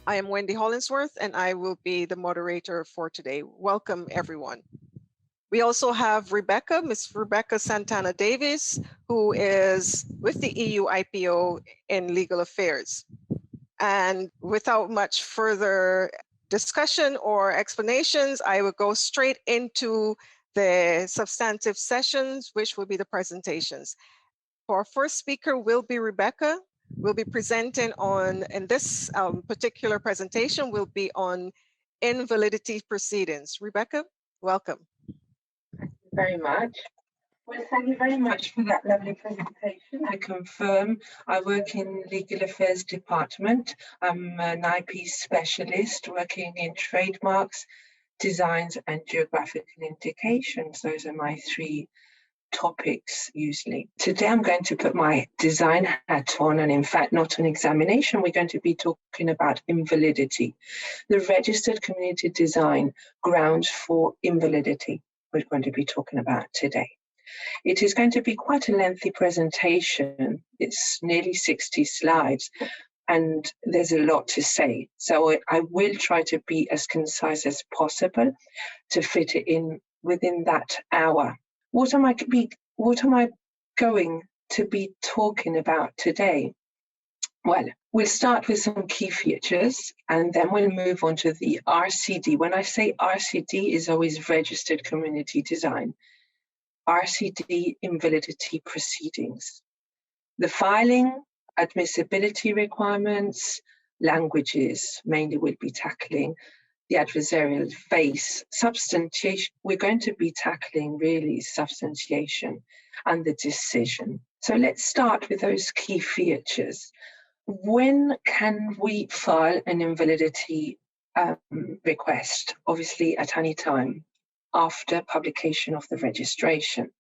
I am Wendy Hollinsworth, and I will be the moderator for today. Welcome, everyone. We also have Miss Rebecca Santana Davies, who is with the EUIPO in legal affairs. And without much further discussion or explanations, I will go straight into the substantive sessions, which will be the presentations. Our first speaker will be Rebecca. We'll be presenting on, in this particular presentation, will be on invalidity proceedings. Rebecca, welcome. Thank you very much. Well, thank you very much for that lovely presentation. I confirm I work in Legal Affairs Department. I'm an IP specialist working in trademarks, designs and geographical indications. Those are my three topics usually. Today I'm going to put my design hat on, and in fact not an examination. We're going to be talking about invalidity, the registered community design grounds for invalidity we're going to be talking about today. It is going to be quite a lengthy presentation. It's nearly 60 slides and there's a lot to say. So I will try to be as concise as possible to fit it in within that hour. What am I going to be talking about today? Well, we'll start with some key features and then we'll move on to the RCD. When I say RCD, is always registered community design. RCD invalidity proceedings. The filing, admissibility requirements, languages mainly we'll be tackling, the adversarial phase, substantiation. We're going to be tackling really substantiation and the decision. So let's start with those key features. When can we file an invalidity request? Obviously at any time after publication of the registration.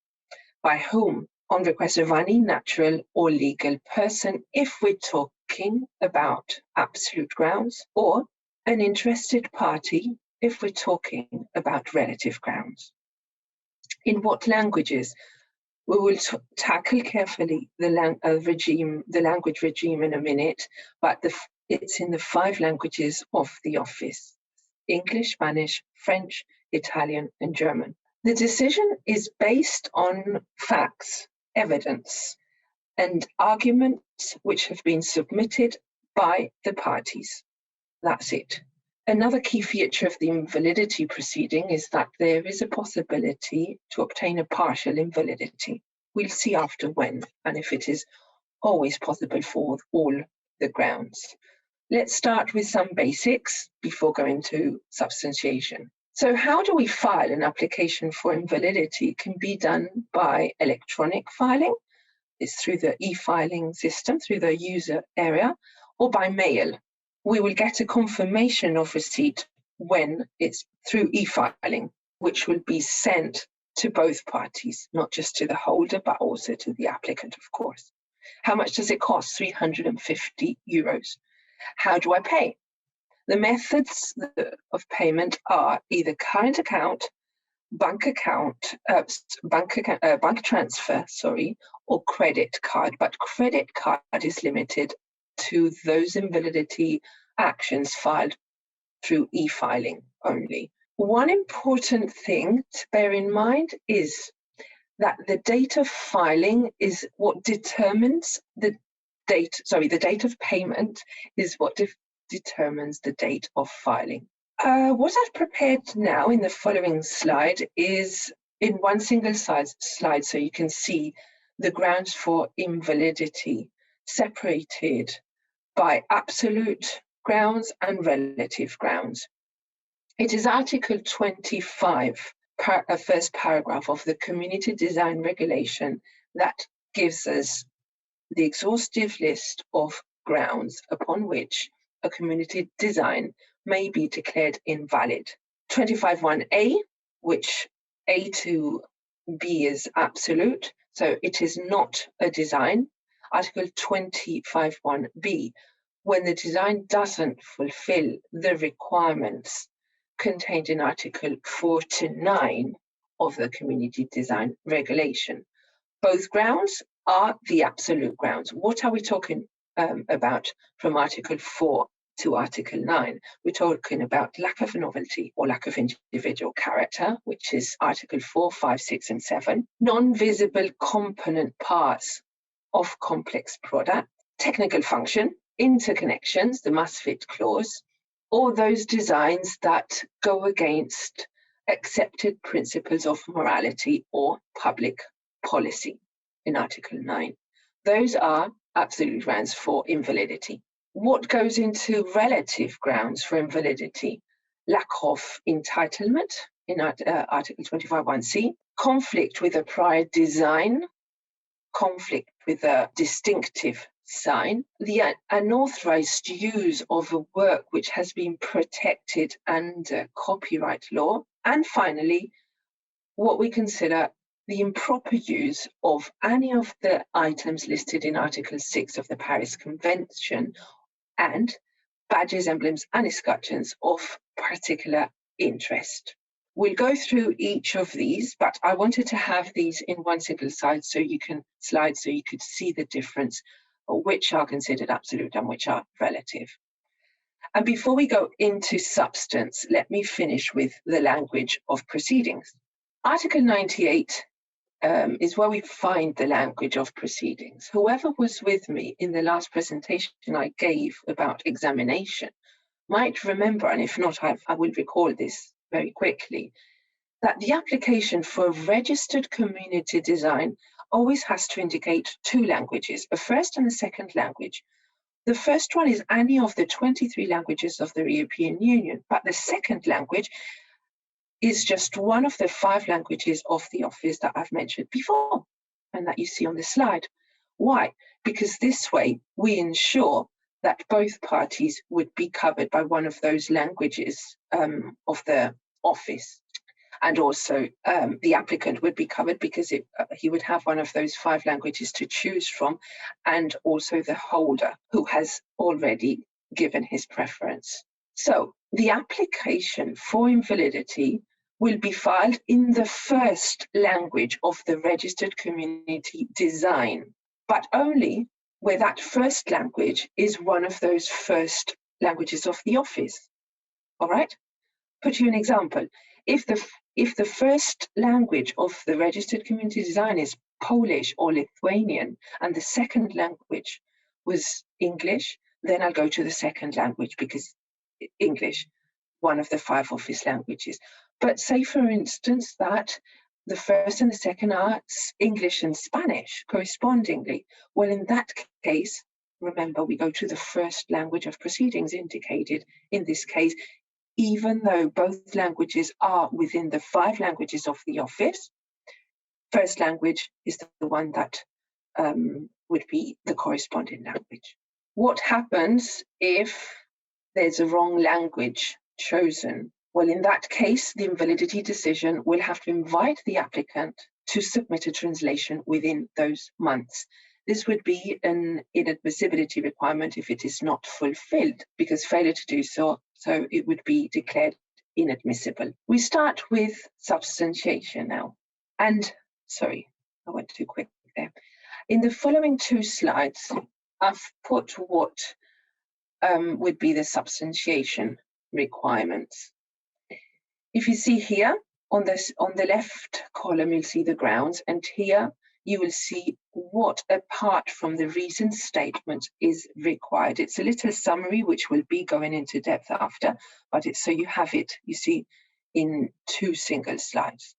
By whom? On request of any natural or legal person if we're talking about absolute grounds, or an interested party if we're talking about relative grounds. In what languages? We will tackle carefully the language regime in a minute, but it's in the 5 languages of the office: English, Spanish, French, Italian, and German. The decision is based on facts, evidence, and arguments which have been submitted by the parties. That's it. Another key feature of the invalidity proceeding is that there is a possibility to obtain a partial invalidity. We'll see after when and if it is always possible for all the grounds. Let's start with some basics before going to substantiation. So how do we file an application for invalidity? It can be done by electronic filing. It's through the e-filing system, through the user area, or by mail. We will get a confirmation of receipt when it's through e-filing, which will be sent to both parties, not just to the holder, but also to the applicant, of course. How much does it cost? €350. How do I pay? The methods of payment are either current account, bank transfer, or credit card. But credit card is limited to those invalidity actions filed through e-filing only. One important thing to bear in mind is that the date of filing is what determines the date of payment is what determines the date of filing. What I've prepared now in the following slide is in one single slide so you can see the grounds for invalidity separated by absolute grounds and relative grounds. It is Article 25, first paragraph of the Community Design Regulation that gives us the exhaustive list of grounds upon which a community design may be declared invalid. 25(1)(a), which A to B is absolute, so it is not a design. Article 25(1)(b), when the design doesn't fulfill the requirements contained in Article 4 to 9 of the Community Design Regulation. Both grounds are the absolute grounds. What are we talking about from Article 4 to Article 9. We're talking about lack of novelty or lack of individual character, which is Article 4, 5, 6, and 7. Non-visible component parts of complex product, technical function, interconnections, the must fit clause, or those designs that go against accepted principles of morality or public policy in Article 9. Those are absolute grounds for invalidity. What goes into relative grounds for invalidity? Lack of entitlement in Article 25(1)(c), conflict with a prior design, conflict with a distinctive sign, the unauthorized use of a work which has been protected under copyright law, and finally, what we consider the improper use of any of the items listed in Article 6 of the Paris Convention and badges, emblems, and escutcheons of particular interest. We'll go through each of these, but I wanted to have these in one single slide so you could see the difference, or which are considered absolute and which are relative. And before we go into substance, let me finish with the language of proceedings. Article 98 is where we find the language of proceedings. Whoever was with me in the last presentation I gave about examination might remember, and if not, I will recall this very quickly, that the application for registered community design always has to indicate two languages, a first and a second language. The first one is any of the 23 languages of the European Union, but the second language is just one of the 5 languages of the office that I've mentioned before and that you see on the slide. Why? Because this way we ensure that both parties would be covered by one of those languages of the office. And also the applicant would be covered because he would have one of those 5 languages to choose from, and also the holder who has already given his preference. So the application for invalidity will be filed in the first language of the registered community design, but only where that first language is one of those first languages of the office. All right? Put you an example. If the first language of the registered community design is Polish or Lithuanian, and the second language was English, then I'll go to the second language because English, one of the 5 office languages. But say, for instance, that the first and the second are English and Spanish correspondingly. Well, in that case, remember, we go to the first language of proceedings indicated in this case, even though both languages are within the 5 languages of the office. First language is the one that would be the corresponding language. What happens if there's a wrong language chosen? Well, in that case, the invalidity decision will have to invite the applicant to submit a translation within those months. This would be an inadmissibility requirement if it is not fulfilled, because failure to do so it would be declared inadmissible. We start with substantiation now. And, sorry, I went too quick there. In the following 2 slides, I've put what would be the substantiation requirements. If you see here on the left column, you'll see the grounds, and here you will see what, apart from the reason statement, is required. It's a little summary which will be going into depth after, but it's so you have it, you see, in 2 single slides.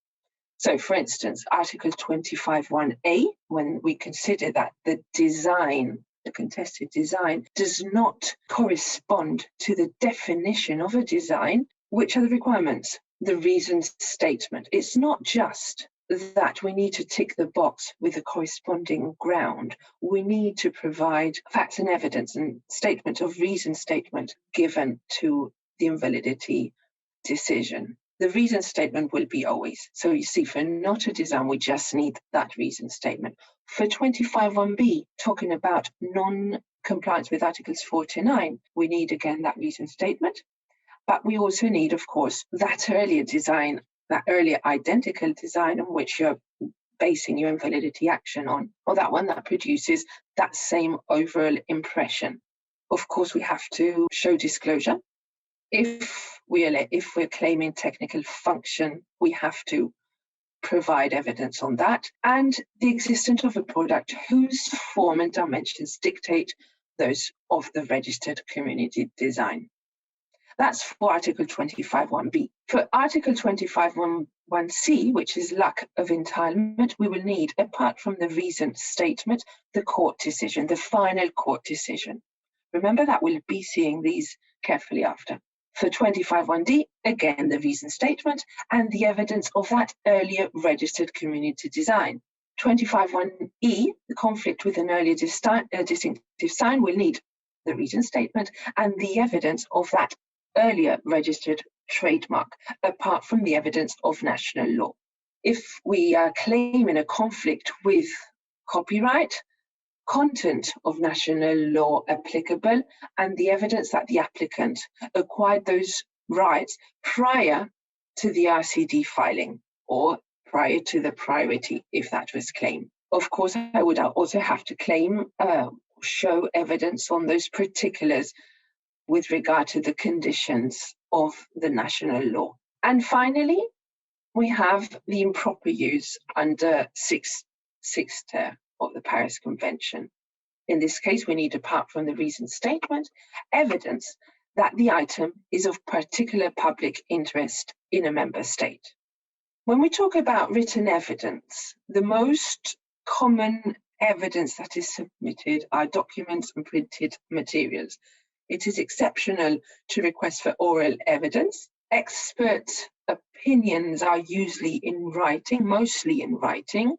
So, for instance, Article 25(1)(a), when we consider that the design, the contested design, does not correspond to the definition of a design, which are the requirements? The reason statement. It's not just that we need to tick the box with a corresponding ground. We need to provide facts and evidence and statement of reason statement given to the invalidity decision. The reason statement will be always. So you see, for not a design, we just need that reason statement. For 25(1)(b), talking about non-compliance with Articles 4 to 9, we need again that reason statement. But we also need, of course, that earlier design, that earlier identical design on which you're basing your invalidity action on, or that one that produces that same overall impression. Of course, we have to show disclosure. If we're claiming technical function, we have to provide evidence on that, and the existence of a product whose form and dimensions dictate those of the registered community design. That's for Article 25.1b. For Article 25.1c, which is lack of entitlement, we will need, apart from the reason statement, the court decision, the final court decision. Remember that we'll be seeing these carefully after. For 25.1d, again, the reason statement and the evidence of that earlier registered community design. 25.1e, the conflict with an earlier distinctive sign, will need the reason statement and the evidence of that earlier registered trademark, apart from the evidence of national law. If we are claiming a conflict with copyright, content of national law applicable, and the evidence that the applicant acquired those rights prior to the RCD filing or prior to the priority, if that was claimed. Of course, I would also have to show evidence on those particulars with regard to the conditions of the national law. And finally, we have the improper use under 6 of the Paris Convention. In this case, we need, apart from the reason statement, evidence that the item is of particular public interest in a member state. When we talk about written evidence, the most common evidence that is submitted are documents and printed materials. It is exceptional to request for oral evidence. Expert opinions are usually in writing, mostly in writing,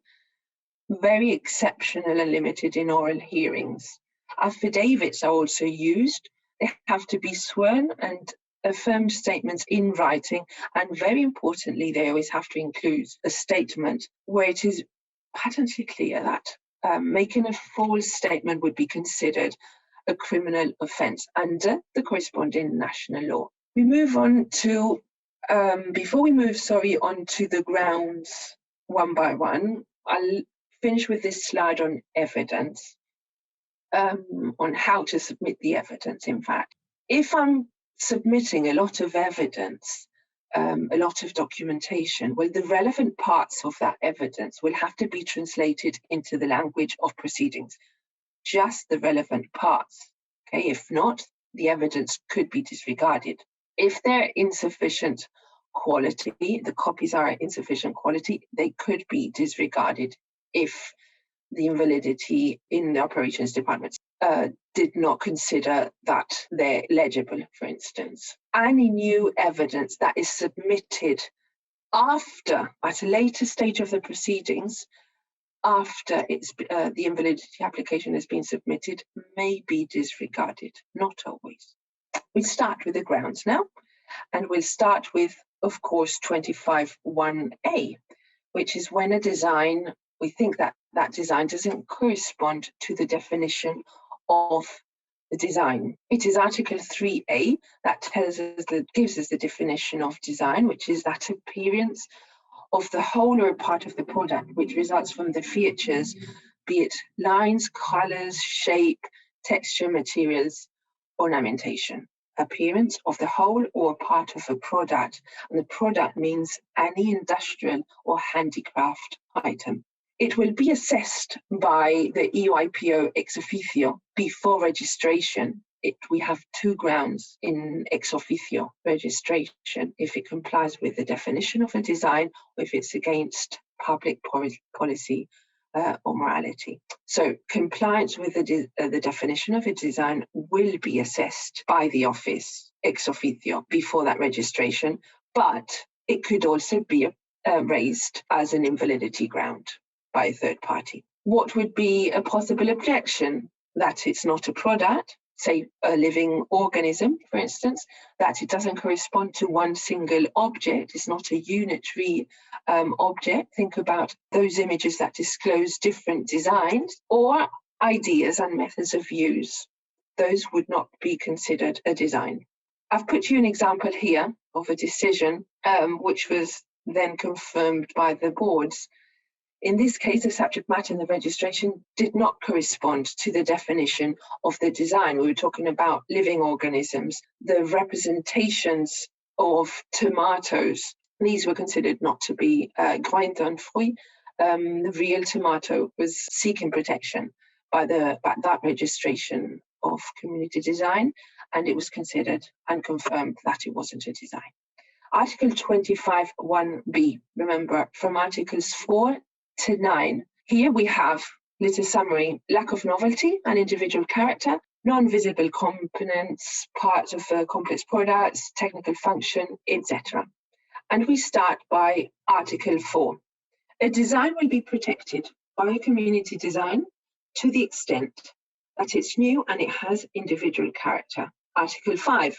very exceptional and limited in oral hearings. Affidavits are also used. They have to be sworn and affirmed statements in writing, and very importantly, they always have to include a statement where it is patently clear that making a false statement would be considered a criminal offence under the corresponding national law. We move on to, before we move, on to the grounds one by one, I'll finish with this slide on evidence, on how to submit the evidence, in fact. If I'm submitting a lot of evidence, a lot of documentation, well, the relevant parts of that evidence will have to be translated into the language of proceedings, just the relevant parts. Okay, if not, the evidence could be disregarded. If they're insufficient quality, the copies are insufficient quality, they could be disregarded if the invalidity in the operations department did not consider that they're legible, for instance. Any new evidence that is submitted after, at a later stage of the proceedings, after the invalidity application has been submitted, may be disregarded, not always. We start with the grounds now, and we'll start with, of course, 25.1a, which is when a design, we think that that design doesn't correspond to the definition of the design. It is Article 3a that gives us the definition of design, which is that appearance of the whole or a part of the product, which results from the features, be it lines, colors, shape, texture, materials, ornamentation. Appearance of the whole or part of a product, and the product means any industrial or handicraft item. It will be assessed by the EUIPO ex officio before registration. We have two grounds in ex officio registration: if it complies with the definition of a design, or if it's against public policy or morality. So compliance with the definition of a design will be assessed by the office ex officio before that registration, but it could also be raised as an invalidity ground by a third party. What would be a possible objection? That it's not a product, say a living organism, for instance, that it doesn't correspond to one single object, it's not a unitary object. Think about those images that disclose different designs or ideas and methods of use. Those would not be considered a design. I've put you an example here of a decision which was then confirmed by the boards. In this case, the subject matter in the registration did not correspond to the definition of the design. We were talking about living organisms. The representations of tomatoes, these were considered not to be grain d'un fruit. The real tomato was seeking protection by that registration of community design, and it was considered and confirmed that it wasn't a design. Article 25(1)(b), remember, from Articles 4 to 9. Here we have, little summary, lack of novelty and individual character, non-visible components, parts of complex products, technical function, etc. And we start by Article 4. A design will be protected by a community design to the extent that it's new and it has individual character. Article 5,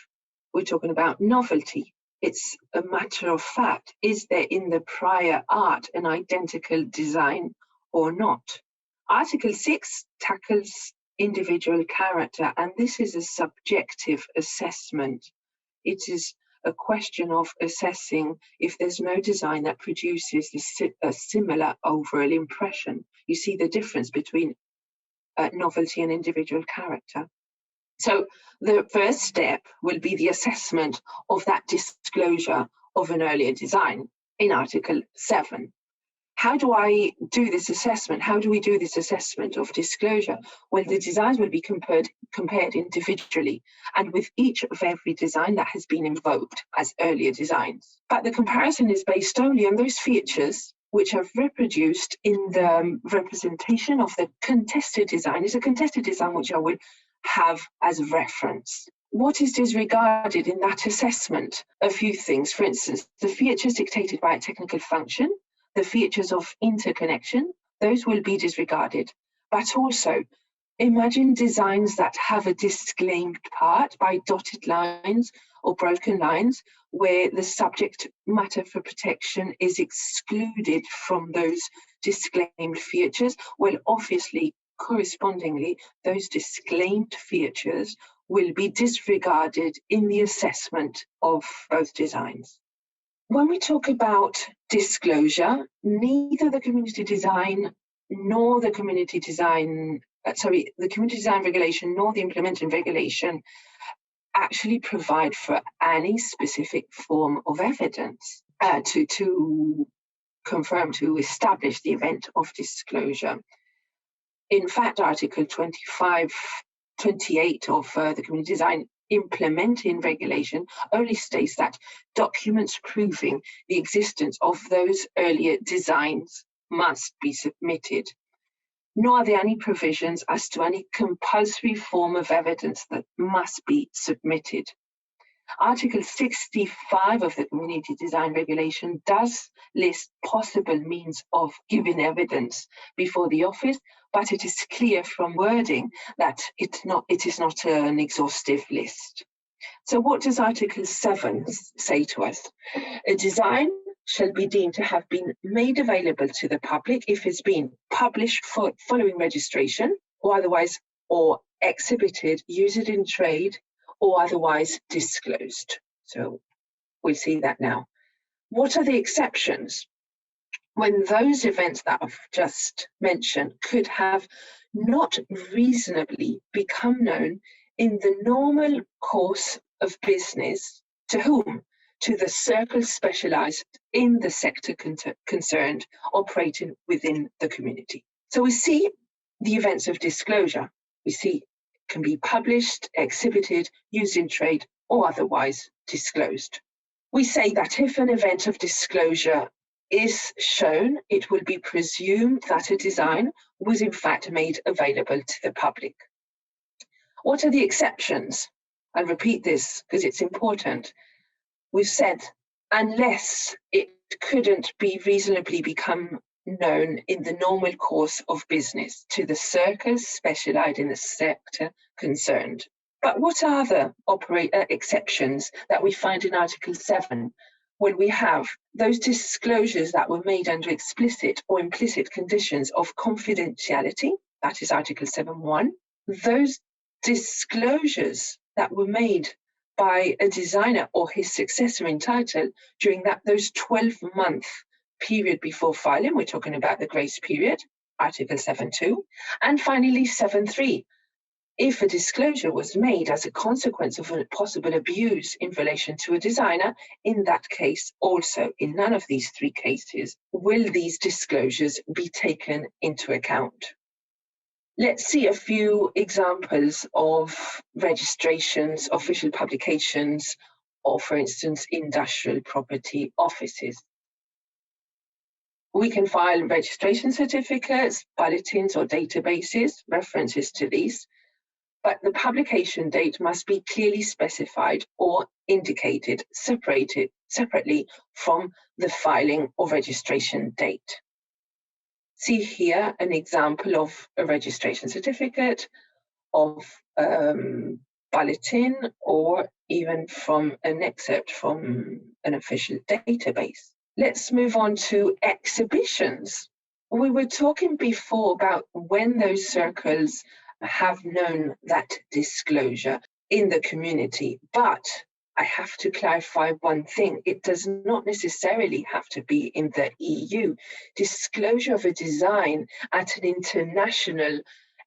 we're talking about novelty. It's a matter of fact, is there in the prior art an identical design or not? Article 6 tackles individual character, and this is a subjective assessment. It is a question of assessing if there's no design that produces a similar overall impression. You see the difference between novelty and individual character. So the first step will be the assessment of that disclosure of an earlier design in Article 7. How do I do this assessment? How do we do this assessment of disclosure? Well, the designs will be compared individually and with each of every design that has been invoked as earlier designs. But the comparison is based only on those features which are reproduced in the representation of the contested design. It's a contested design which I will have as reference. What is disregarded in that assessment? A few things. For instance, the features dictated by a technical function, the features of interconnection, those will be disregarded. But also, imagine designs that have a disclaimed part by dotted lines or broken lines, where the subject matter for protection is excluded from those disclaimed features. Well, obviously, correspondingly, those disclaimed features will be disregarded in the assessment of both designs. When we talk about disclosure, neither the community design nor the community design, the community design regulation nor the implementing regulation actually provide for any specific form of evidence to confirm, to establish the event of disclosure. In fact, Article 28 of the community design implementing regulation only states that documents proving the existence of those earlier designs must be submitted. Nor are there any provisions as to any compulsory form of evidence that must be submitted. Article 65 of the community design regulation does list possible means of giving evidence before the office, but it is clear from wording that it is not an exhaustive list. So what does Article 7 say to us? A design shall be deemed to have been made available to the public if it's been published following registration or otherwise, or exhibited, used in trade, or otherwise disclosed. So we'll see that now. What are the exceptions? When those events that I've just mentioned could have not reasonably become known in the normal course of business, to whom? To the circle specialised in the sector concerned, operating within the community. So we see the events of disclosure. We see can be published, exhibited, used in trade, or otherwise disclosed. We say that if an event of disclosure is shown, it will be presumed that a design was in fact made available to the public. What are the exceptions? I'll repeat this because it's important. We've said, unless it couldn't be reasonably become known in the normal course of business to the circles specialised in the sector concerned. But what are the exceptions that we find in Article 7? Well, we have those disclosures that were made under explicit or implicit conditions of confidentiality, that is Article 7.1. Those disclosures that were made by a designer or his successor in title during those 12-month period before filing, we're talking about the grace period, Article 7.2, and finally 7.3. If a disclosure was made as a consequence of a possible abuse in relation to a designer, in that case also, in none of these three cases, will these disclosures be taken into account. Let's see a few examples of registrations, official publications, or for instance, industrial property offices. We can file registration certificates, bulletins or databases, references to these, but the publication date must be clearly specified or indicated separately from the filing or registration date. See here an example of a registration certificate, of bulletin, or even from an excerpt from an official database. Let's move on to exhibitions. We were talking before about when those circles have known that disclosure in the community, but I have to clarify one thing. It does not necessarily have to be in the EU. Disclosure of a design at an international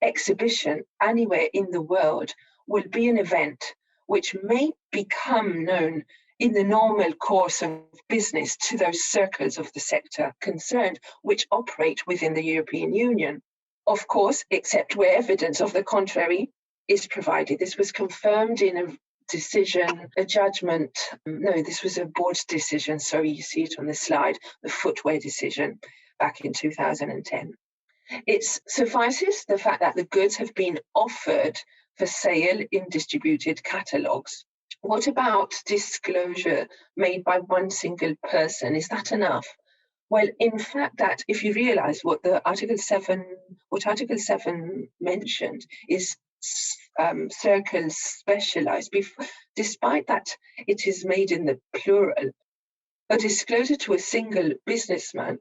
exhibition anywhere in the world will be an event which may become known in the normal course of business to those circles of the sector concerned which operate within the European Union. Of course, except where evidence of the contrary is provided. This was confirmed in a decision, a judgment. No, this was a board's decision. Sorry, you see it on the slide, the footwear decision back in 2010. It suffices the fact that the goods have been offered for sale in distributed catalogues. What about disclosure made by one single person? Is that enough? Well, in fact, that if you realise what Article 7 mentioned is circles specialised. Despite that it is made in the plural, a disclosure to a single businessman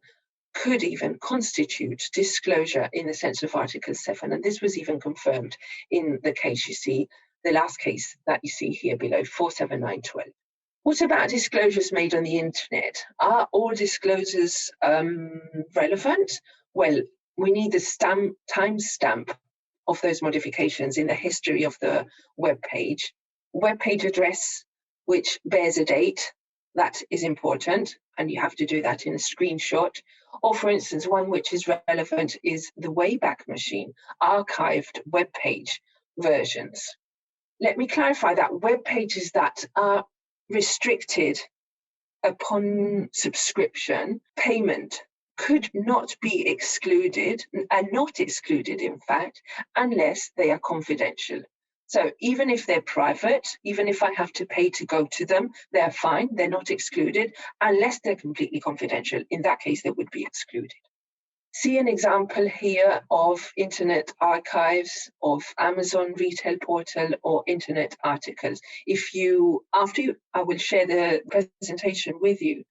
could even constitute disclosure in the sense of Article 7. And this was even confirmed in the case you see, the last case that you see here below, 47912. What about disclosures made on the internet? Are all disclosures relevant? Well, we need the timestamp of those modifications in the history of the web page address which bears a date. That is important, and you have to do that in a screenshot. Or for instance, one which is relevant is the Wayback Machine, archived web page versions. Let me clarify that web pages that are restricted upon subscription, payment could not be excluded, and not excluded in fact, unless they are confidential. So even if they're private, even if I have to pay to go to them, they're fine, they're not excluded, unless they're completely confidential. In that case, they would be excluded. See an example here of internet archives, of Amazon retail portal, or internet articles. I will share the presentation with you,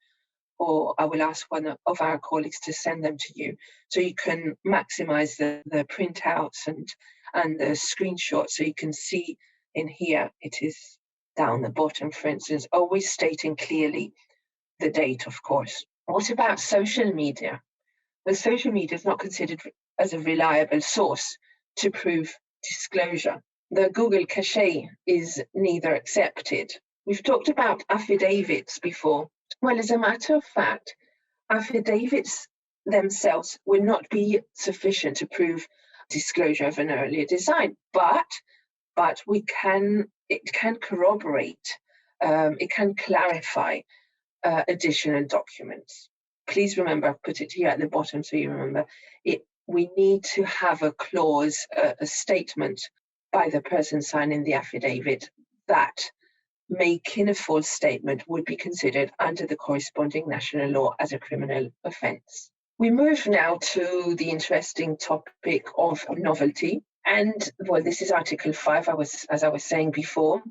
or I will ask one of our colleagues to send them to you, so you can maximize the printouts and the screenshots, so you can see in here, it is down the bottom, for instance, always stating clearly the date, of course. What about social media? Well, social media is not considered as a reliable source to prove disclosure. The Google cache is neither accepted. We've talked about affidavits before. Well, as a matter of fact, affidavits themselves will not be sufficient to prove disclosure of an earlier design, but it can corroborate, it can clarify additional documents. Please remember, I've put it here at the bottom so you remember it. We need to have a clause, a statement by the person signing the affidavit that making a false statement would be considered under the corresponding national law as a criminal offence. We move now to the interesting topic of novelty. And well, this is Article 5, as I was saying before.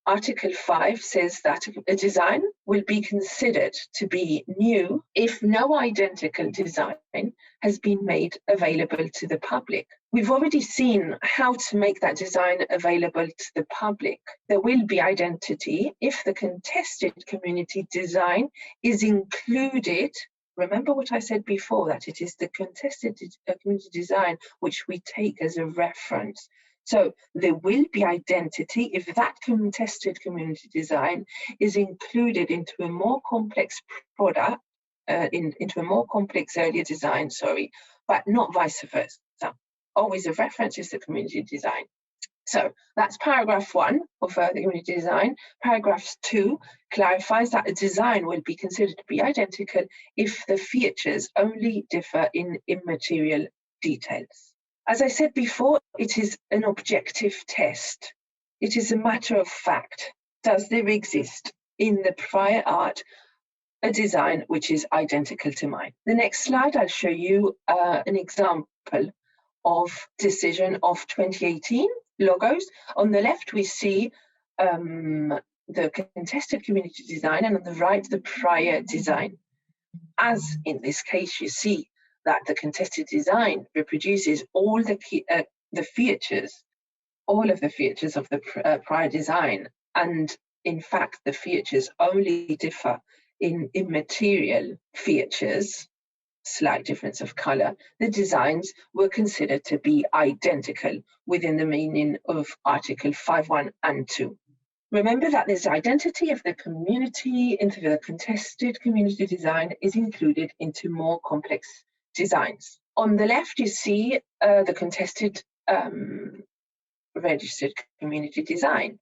Article 5 says that a design will be considered to be new if no identical design has been made available to the public. We've already seen how to make that design available to the public. There will be identity if the contested community design is included Remember what I said before, that it is the contested community design which we take as a reference. So there will be identity if that contested community design is included into a more complex product, into a more complex earlier design, but not vice versa. Always a reference is the community design. So that's paragraph 1 of the community design. Paragraph 2 clarifies that a design will be considered to be identical if the features only differ in immaterial details. As I said before, it is an objective test. It is a matter of fact. Does there exist in the prior art a design which is identical to mine? The next slide, I'll show you an example of decision of 2018 logos. On the left, we see the contested community design, and on the right, the prior design. As in this case, you see that the contested design reproduces all the features, all of the features of the prior design, and in fact, the features only differ in immaterial features, slight difference of color. The designs were considered to be identical within the meaning of Article 5.1 and 2. Remember that this identity of the community into the contested community design is included into more complex designs. On the left, you see the contested registered community design,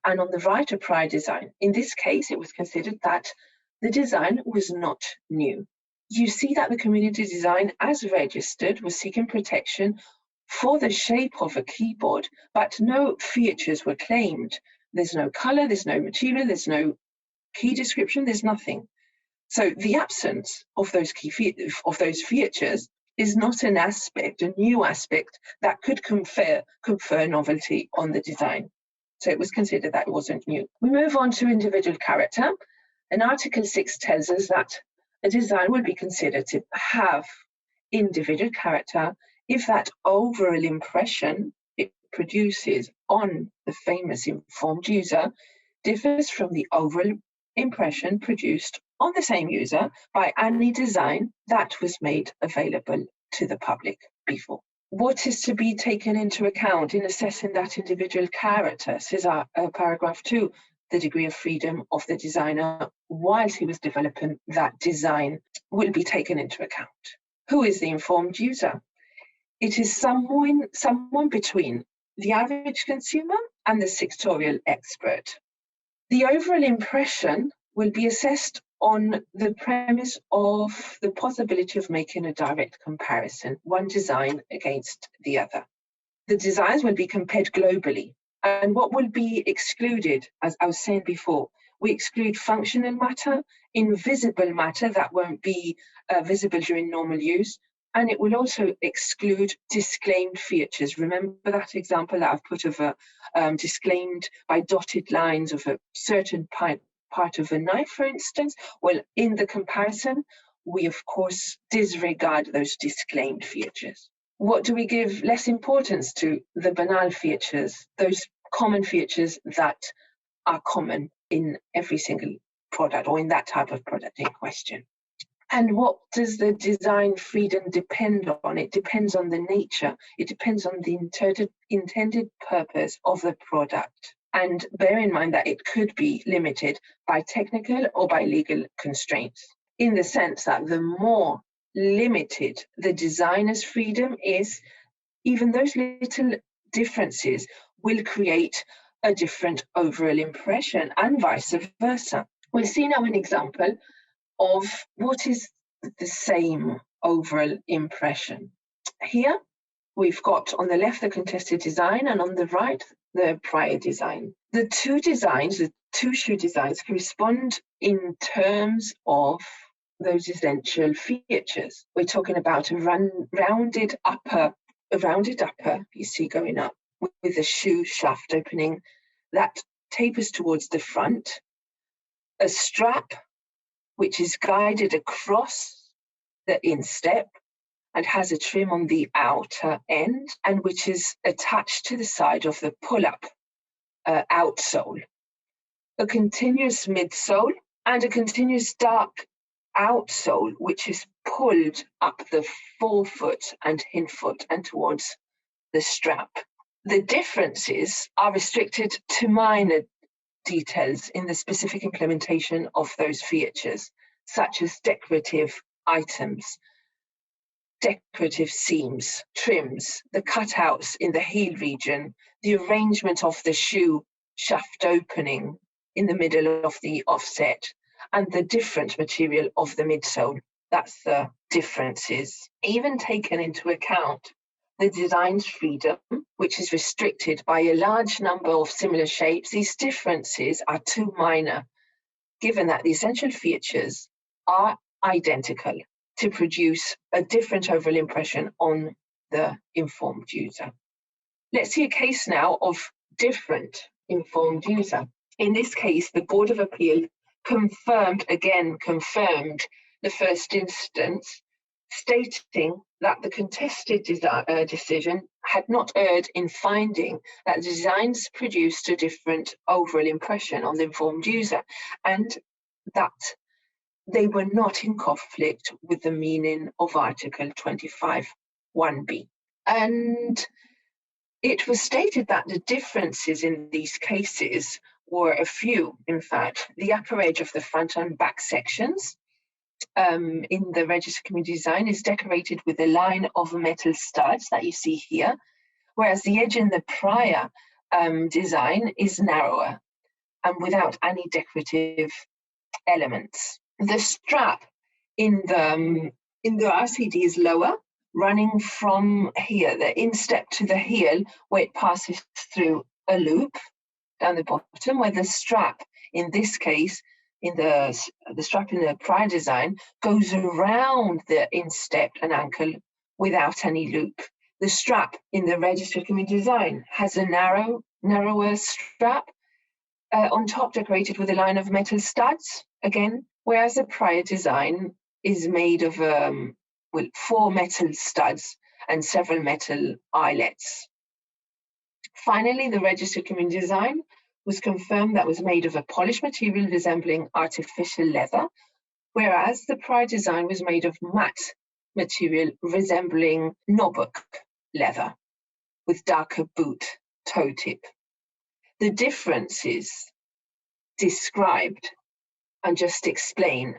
and on the right, a prior design. In this case, it was considered that the design was not new. You see that the community design as registered was seeking protection for the shape of a keyboard, but no features were claimed. There's no color, there's no material, there's no key description, there's nothing. So the absence of those features is not an aspect, a new aspect that could confer novelty on the design. So it was considered that it wasn't new. We move on to individual character, and Article 6 tells us that a design will be considered to have individual character if that overall impression it produces on the famous informed user differs from the overall impression produced on the same user by any design that was made available to the public before. What is to be taken into account in assessing that individual character, says paragraph 2, the degree of freedom of the designer whilst he was developing that design will be taken into account. Who is the informed user? It is someone between the average consumer and the sectorial expert. The overall impression will be assessed on the premise of the possibility of making a direct comparison, one design against the other. The designs will be compared globally, and what will be excluded, as I was saying before, we exclude functional matter, invisible matter that won't be visible during normal use, and it will also exclude disclaimed features. Remember that example that I've put of a disclaimed by dotted lines of a certain part of a knife, for instance? Well, in the comparison, we of course disregard those disclaimed features. What do we give less importance to? The banal features, those common features that are common in every single product or in that type of product in question. And what does the design freedom depend on? It depends on the nature. It depends on the intended purpose of the product. And bear in mind that it could be limited by technical or by legal constraints, in the sense that the more limited the designer's freedom is, even those little differences will create a different overall impression, and vice versa. We'll see now an example of what is the same overall impression. Here we've got on the left the contested design, and on the right the prior design. The two designs, the two shoe designs, correspond in terms of those essential features. We're talking about a rounded upper you see going up with the shoe shaft opening that tapers towards the front, a strap which is guided across the instep and has a trim on the outer end, and which is attached to the side of the pull-up outsole, a continuous midsole, and a continuous dark outsole, which is pulled up the forefoot and hindfoot and towards the strap. The differences are restricted to minor details in the specific implementation of those features, such as decorative items, decorative seams, trims, the cutouts in the heel region, the arrangement of the shoe shaft opening in the middle of the offset, and the different material of the midsole. That's the differences. Even taken into account the design's freedom, which is restricted by a large number of similar shapes, these differences are too minor, given that the essential features are identical to produce a different overall impression on the informed user. Let's see a case now of different informed user. In this case, the Board of Appeal confirmed the first instance, stating that the contested decision had not erred in finding that designs produced a different overall impression on the informed user, and that they were not in conflict with the meaning of Article 25(1)(b). And it was stated that the differences in these cases were a few, in fact. The upper edge of the front and back sections in the registered community design is decorated with a line of metal studs that you see here, whereas the edge in the prior design is narrower and without any decorative elements. The strap in the RCD is lower, running from here, the instep to the heel, where it passes through a loop down the bottom, where the strap in this case, in the strap in the prior design, goes around the instep and ankle without any loop. The strap in the registered community design has a narrower strap on top, decorated with a line of metal studs, again, whereas the prior design is made of 4 metal studs and several metal eyelets. Finally, the registered community design was confirmed that was made of a polished material resembling artificial leather, whereas the prior design was made of matte material resembling Nobuck leather with darker boot toe tip. The differences described and just explained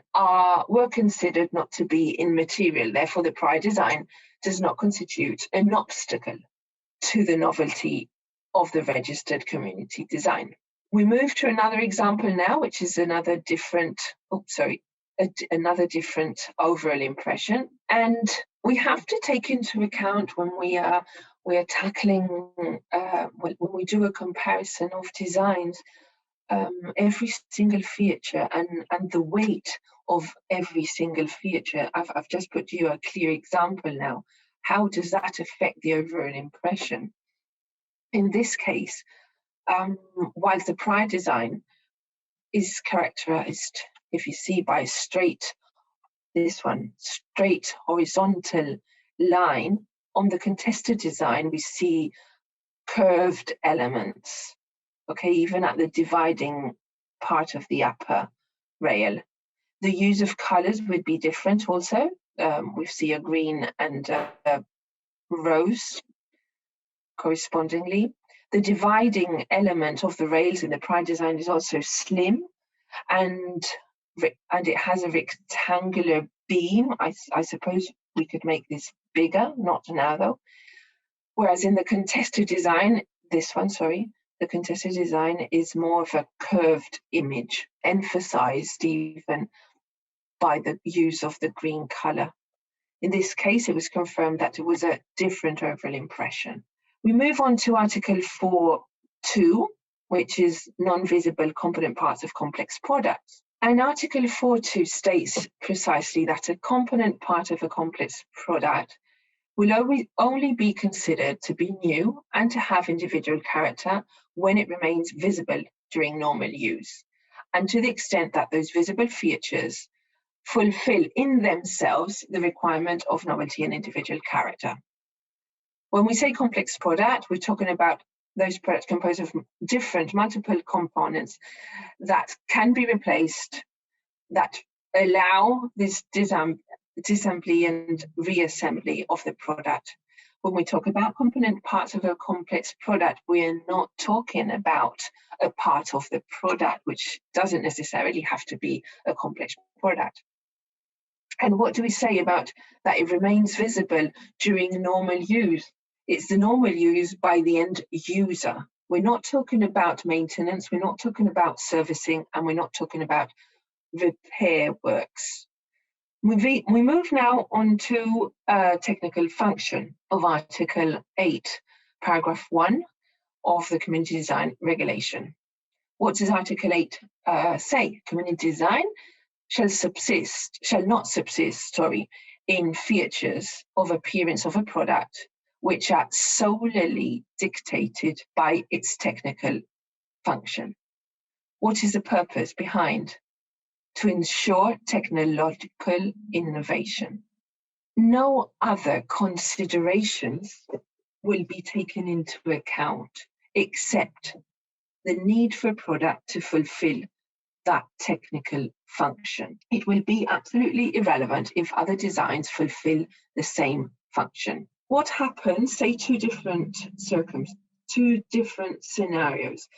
were considered not to be immaterial. Therefore, the prior design does not constitute an obstacle to the novelty of the registered community design. We move to another example now, which is another different overall impression. And we have to take into account when we are tackling, when we do a comparison of designs, every single feature and the weight of every single feature. I've just put you a clear example now. How does that affect the overall impression? In this case, whilst the prior design is characterized, if you see, by straight horizontal line, on the contested design, we see curved elements, okay, even at the dividing part of the upper rail. The use of colors would be different also. We see a green and a rose correspondingly. The dividing element of the rails in the prior design is also slim, and it has a rectangular beam. I suppose we could make this bigger, not now though. Whereas in the contested design, the contested design is more of a curved image, emphasized even by the use of the green color. In this case, it was confirmed that it was a different overall impression. We move on to Article 4.2, which is non-visible component parts of complex products. And Article 4.2 states precisely that a component part of a complex product will only be considered to be new and to have individual character when it remains visible during normal use, and to the extent that those visible features fulfill in themselves the requirement of novelty and individual character. When we say complex product, we're talking about those products composed of multiple components that can be replaced, that allow this disassembly and reassembly of the product. When we talk about component parts of a complex product, we're not talking about a part of the product, which doesn't necessarily have to be a complex product. And what do we say about that it remains visible during normal use? It's the normal use by the end user. We're not talking about maintenance, we're not talking about servicing, and we're not talking about repair works. We move now on to technical function of Article 8, paragraph 1 of the Community Design Regulation. What does Article 8 say? Community design shall not subsist, in features of appearance of a product which are solely dictated by its technical function. What is the purpose behind? To ensure technological innovation. No other considerations will be taken into account except the need for a product to fulfill that technical function. It will be absolutely irrelevant if other designs fulfill the same function. What happens, say two different scenarios.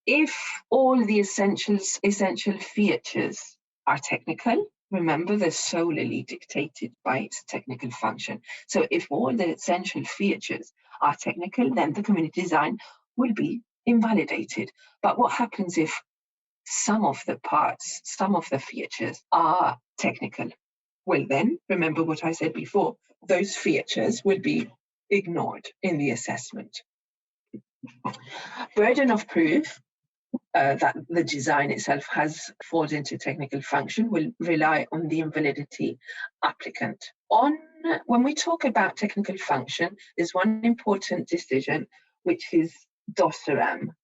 If all the essential features are technical, remember they're solely dictated by its technical function. So if all the essential features are technical, then the community design will be invalidated. But what happens if some of the parts, some of the features are technical? Well then, remember what I said before, those features will be ignored in the assessment. Burden of proof that the design itself falls into technical function will rely on the invalidity applicant. When we talk about technical function, there's one important decision, which is DOSERAM.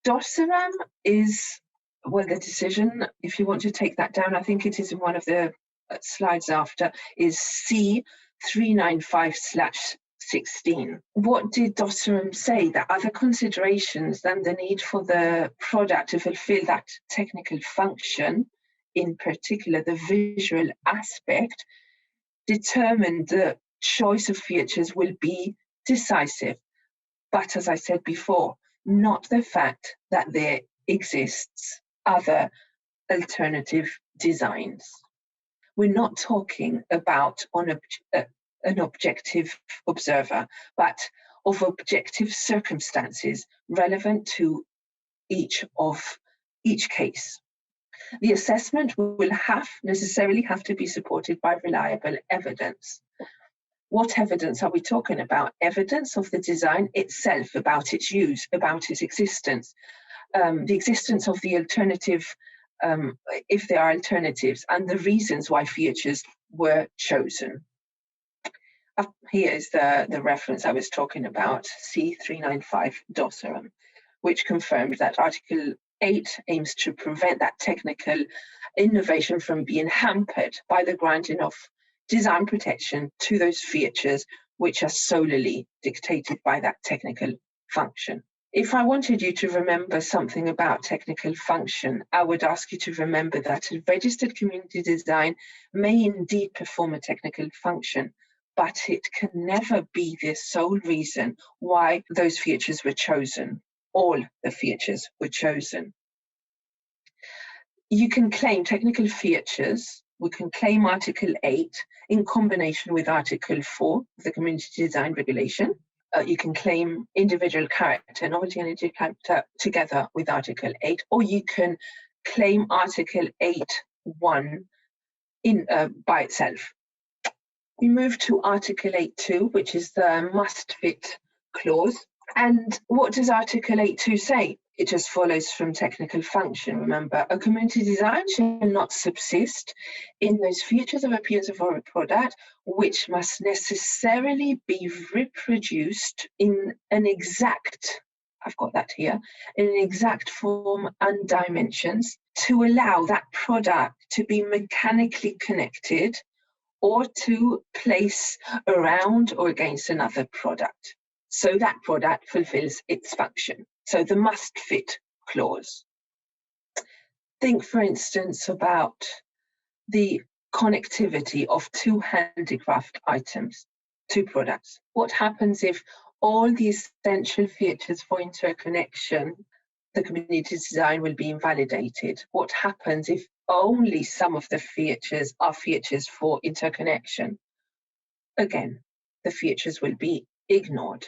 DOSERAM is, well, the decision, if you want to take that down, I think it is in one of the slides after, is C395/16. What did DOSERAM say? That other considerations than the need for the product to fulfill that technical function, in particular the visual aspect, determined the choice of features will be decisive. But as I said before, not the fact that there exists other alternative designs. We're not talking about an objective observer, but of objective circumstances relevant to each case. The assessment will necessarily have to be supported by reliable evidence. What evidence are we talking about? Evidence of the design itself, about its use, about its existence, the existence of the alternative, if there are alternatives, and the reasons why features were chosen. Here is the reference I was talking about, C395 DOSERAM, which confirms that Article 8 aims to prevent that technical innovation from being hampered by the granting of design protection to those features which are solely dictated by that technical function. If I wanted you to remember something about technical function, I would ask you to remember that a registered community design may indeed perform a technical function, but it can never be the sole reason why those features were chosen. All the features were chosen. You can claim technical features, we can claim Article 8 in combination with Article 4 of the Community Design Regulation. You can claim individual character, novelty and individual character together with Article 8, or you can claim Article 8(1) by itself. We move to Article 8(2), which is the must fit clause. And what does Article 8(2) say? It just follows from technical function. Remember, a community design shall not subsist in those features of appearance of a product which must necessarily be reproduced in an exact, I've got that here, in an exact form and dimensions to allow that product to be mechanically connected or to place around or against another product, so that product fulfills its function. So the must fit clause. Think, for instance, about the connectivity of two handicraft items, two products. What happens if all the essential features for interconnection, the community design will be invalidated? What happens if only some of the features are features for interconnection? Again, the features will be ignored.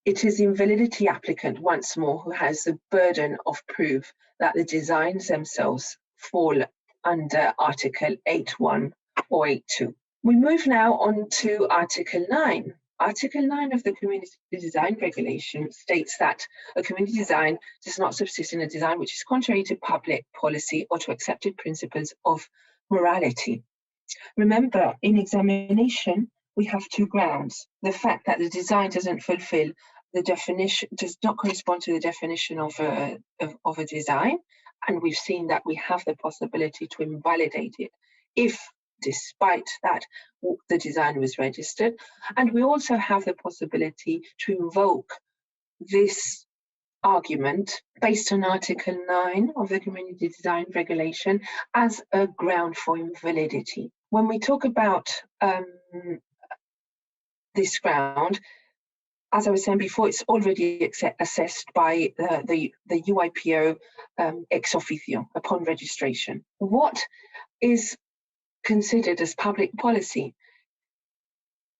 It is the invalidity applicant, once more, who has the burden of proof that the designs themselves fall under Article 8.1 or 8.2. We move now on to Article 9. Article 9 of the Community Design Regulation states that a community design does not subsist in a design which is contrary to public policy or to accepted principles of morality. Remember, in examination, we have two grounds. The fact that the design doesn't fulfill the definition, does not correspond to the definition of a design, and we've seen that we have the possibility to invalidate it if, despite that, the design was registered. And we also have the possibility to invoke this argument based on Article 9 of the Community Design Regulation as a ground for invalidity. When we talk about this ground, as I was saying before, it's already assessed by the EUIPO ex officio upon registration. What is considered as public policy?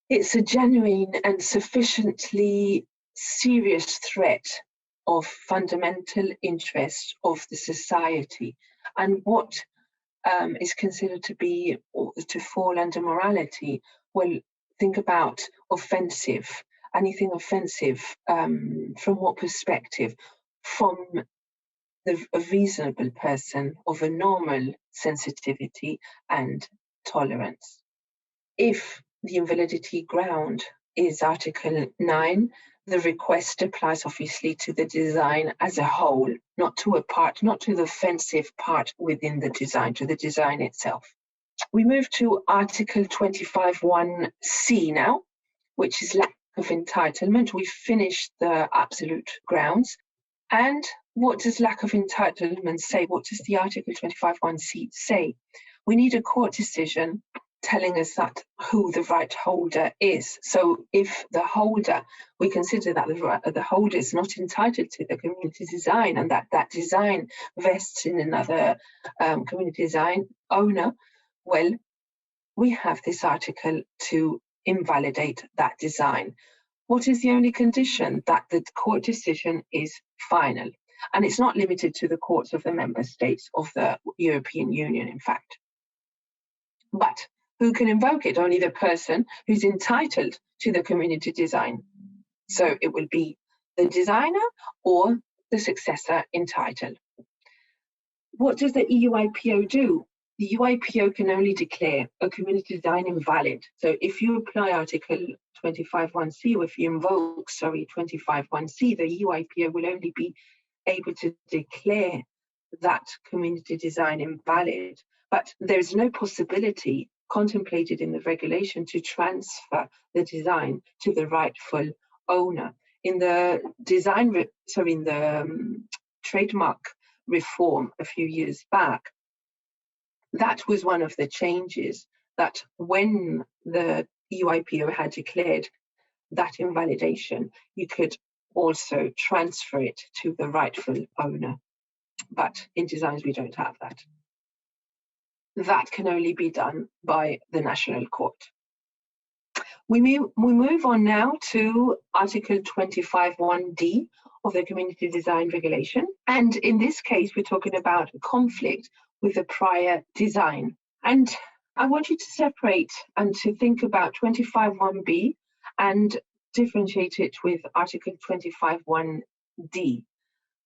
It's a genuine and sufficiently serious threat of fundamental interest of the society, and what is considered to be or to fall under morality. Well, think about offensive. Anything offensive, from what perspective? From a reasonable person of a normal sensitivity and tolerance. If the invalidity ground is Article 9, the request applies obviously to the design as a whole, not to a part, not to the offensive part within the design, to the design itself. We move to Article 25.1c now, which is lack of entitlement. We've finished the absolute grounds. And what does lack of entitlement say? What does the Article 25.1c say? We need a court decision telling us that who the right holder is. So if the holder, we consider that the holder is not entitled to the community design, and that design vests in another community design owner, well, we have this article to invalidate that design. What is the only condition? That the court decision is final. And it's not limited to the courts of the member states of the European Union, in fact. But who can invoke it? Only the person who's entitled to the community design. So it will be the designer or the successor entitled. What does the EUIPO do? The EUIPO can only declare a community design invalid. So if you apply Article 25.1c, or if you invoke, 25.1c, the EUIPO will only be able to declare that community design invalid. But there's no possibility contemplated in the regulation to transfer the design to the rightful owner. In the trademark reform a few years back, that was one of the changes, that when the EUIPO had declared that invalidation, you could also transfer it to the rightful owner. But in designs, we don't have that. That can only be done by the National Court. We move on now to Article 25.1d of the Community Design Regulation. And in this case, we're talking about a conflict with the prior design. And I want you to separate and to think about 25.1b and differentiate it with Article 25.1d.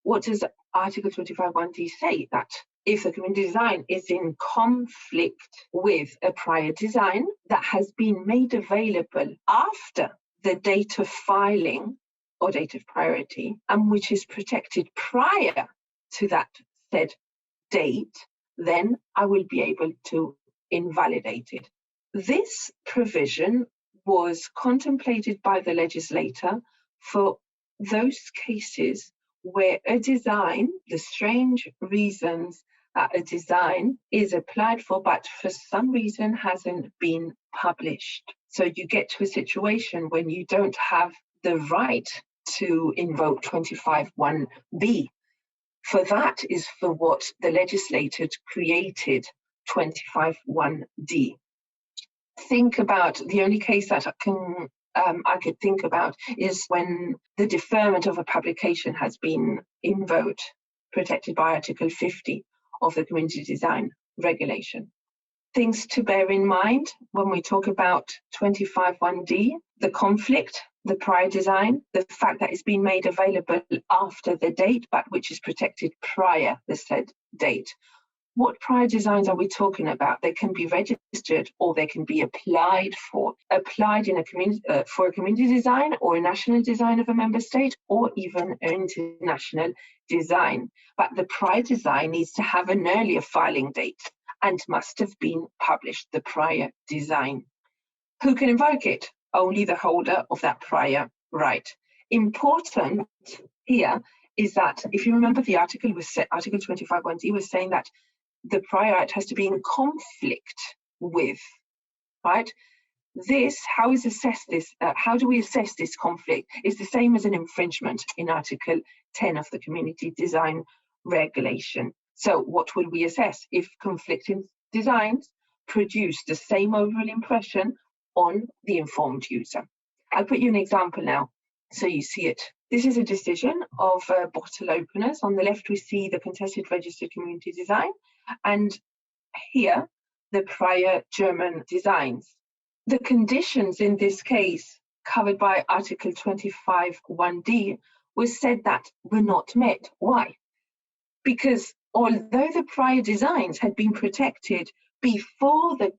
What does Article 25.1d say? That if the community design is in conflict with a prior design that has been made available after the date of filing or date of priority, and which is protected prior to that said date, then I will be able to invalidate it. This provision was contemplated by the legislator for those cases where a design, the strange reasons that a design is applied for, but for some reason hasn't been published. So you get to a situation when you don't have the right to invoke 25(1)(b). For that is for what the legislator created 25(1)(d). Think about the only case that I could think about is when the deferment of a publication has been invoked, protected by Article 50 of the Community Design Regulation. Things to bear in mind when we talk about 25(1)(d), the conflict, the prior design, the fact that it's been made available after the date, but which is protected prior the said date. What prior designs are we talking about? They can be registered or they can be applied for. Applied in a community for a community design or a national design of a member state, or even an international design. But the prior design needs to have an earlier filing date and must have been published, the prior design. Who can invoke it? Only the holder of that prior right. Important here is that if you remember, the article was set, Article 25(1)(d) was saying that the prior right has to be in conflict with, right? How do we assess this conflict? It's the same as an infringement in Article 10 of the Community Design Regulation. So what will we assess? If conflicting designs produce the same overall impression on the informed user. I'll put you an example now so you see it. This is a decision of bottle openers. On the left, we see the contested registered community design, and here, the prior German designs. The conditions in this case covered by Article 25(1)(d) was said that were not met. Why? Because although the prior designs had been protected before the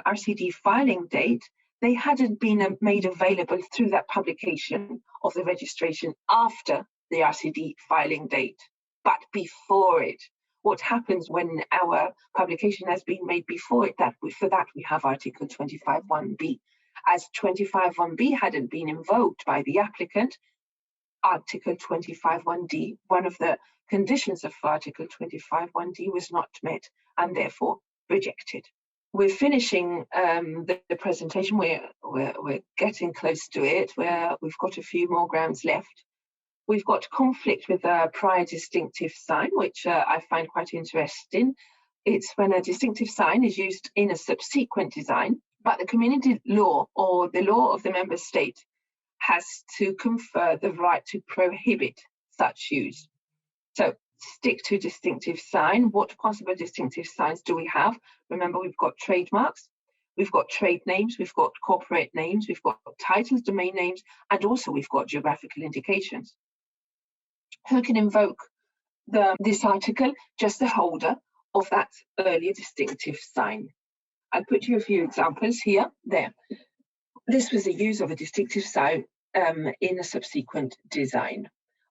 RCD filing date, they hadn't been made available through that publication of the registration after the RCD filing date, but before it. What happens when our publication has been made before it? For that we have Article 25(1)(b). As 25(1)(b) hadn't been invoked by the applicant, Article 25(1)(d), one of the conditions of Article 25(1)(d) was not met and therefore rejected. We're finishing the presentation. We're getting close to it. We've got a few more grounds left. We've got conflict with a prior distinctive sign, which I find quite interesting. It's when a distinctive sign is used in a subsequent design, but the community law or the law of the member state has to confer the right to prohibit such use. So stick to distinctive sign. What possible distinctive signs do we have? Remember, we've got trademarks, we've got trade names, we've got corporate names, we've got titles, domain names, and also we've got geographical indications. Who can invoke this article? Just the holder of that earlier distinctive sign. I'll put you a few examples here. There. This was the use of a distinctive sign in a subsequent design.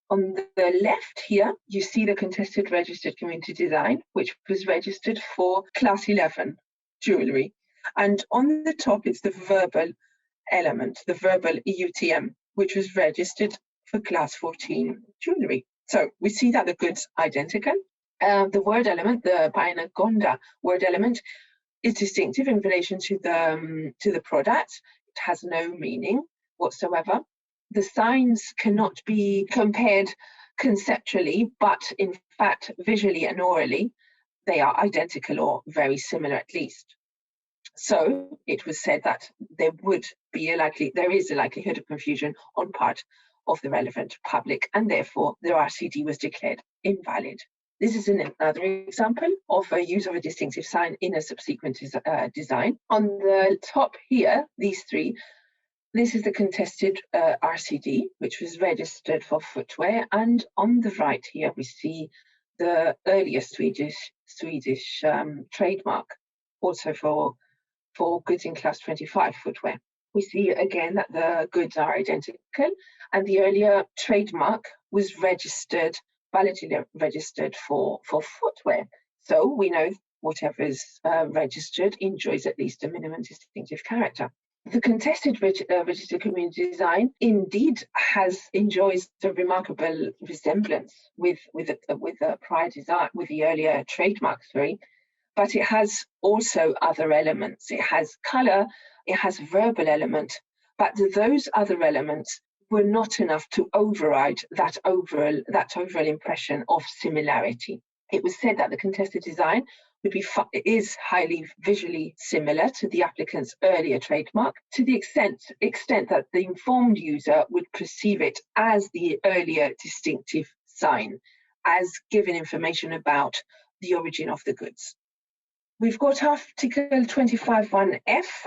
On the left here, you see the contested registered community design, which was registered for Class 11 jewellery. And on the top, it's the verbal element, the verbal EUTM, which was registered for Class 14 jewellery. So we see that the goods are identical. The word element, the Painagonda word element, is distinctive in relation to the product. It has no meaning whatsoever. The signs cannot be compared conceptually, but in fact, visually and orally, they are identical or very similar at least. So it was said that there is a likelihood of confusion on part of the relevant public, and therefore the RCD was declared invalid. This is another example of a use of a distinctive sign in a subsequent design. On the top here, these three, this is the contested RCD, which was registered for footwear, and on the right here we see the earlier Swedish trademark, also for goods in Class 25 footwear. We see again that the goods are identical, and the earlier trademark was validly registered for footwear. So we know whatever is registered enjoys at least a minimum distinctive character. The contested registered community design indeed enjoys a remarkable resemblance with the prior design, with the earlier trademark, but it has also other elements. It has color, it has verbal element, but those other elements were not enough to override that overall impression of similarity. It was said that the contested design is highly visually similar to the applicant's earlier trademark, to the extent that the informed user would perceive it as the earlier distinctive sign, as giving information about the origin of the goods. We've got Article 25.1f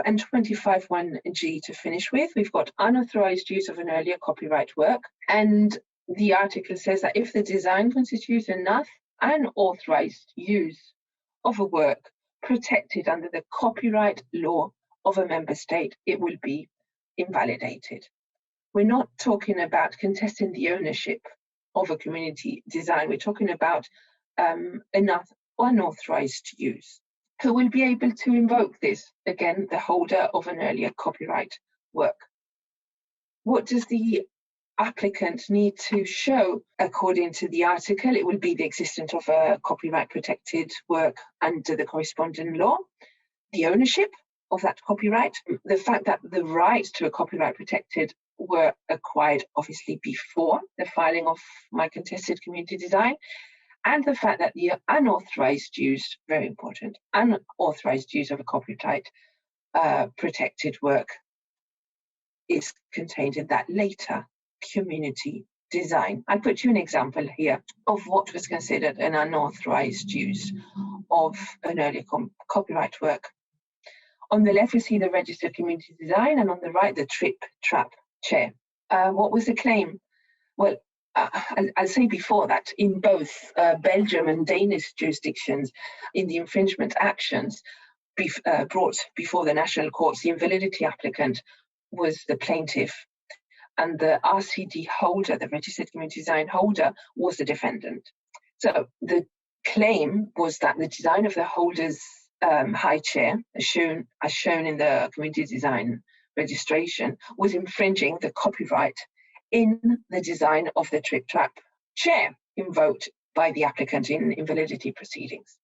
and 25.1g to finish with. We've got unauthorized use of an earlier copyright work, and the article says that if the design constitutes enough unauthorized use of a work protected under the copyright law of a member state, it will be invalidated. We're not talking about contesting the ownership of a community design. We're talking about enough unauthorized use. Who will be able to invoke this? Again, the holder of an earlier copyright work. What does the applicant need to show? According to the article, it will be the existence of a copyright protected work under the corresponding law, the ownership of that copyright, the fact that the rights to a copyright protected were acquired obviously before the filing of my contested community design, and the fact that the unauthorized use, very important, unauthorized use of a copyright protected work is contained in that later community design. I put you an example here of what was considered an unauthorized use of an earlier copyright work. On the left, we see the registered community design, and on the right, the trip-trap chair. What was the claim? Well, I'll say before that in both Belgium and Danish jurisdictions, in the infringement actions brought before the national courts, the invalidity applicant was the plaintiff, and the RCD holder, the registered community design holder, was the defendant. So the claim was that the design of the holder's high chair, as shown in the community design registration, was infringing the copyright in the design of the trip-trap chair invoked by the applicant in invalidity proceedings.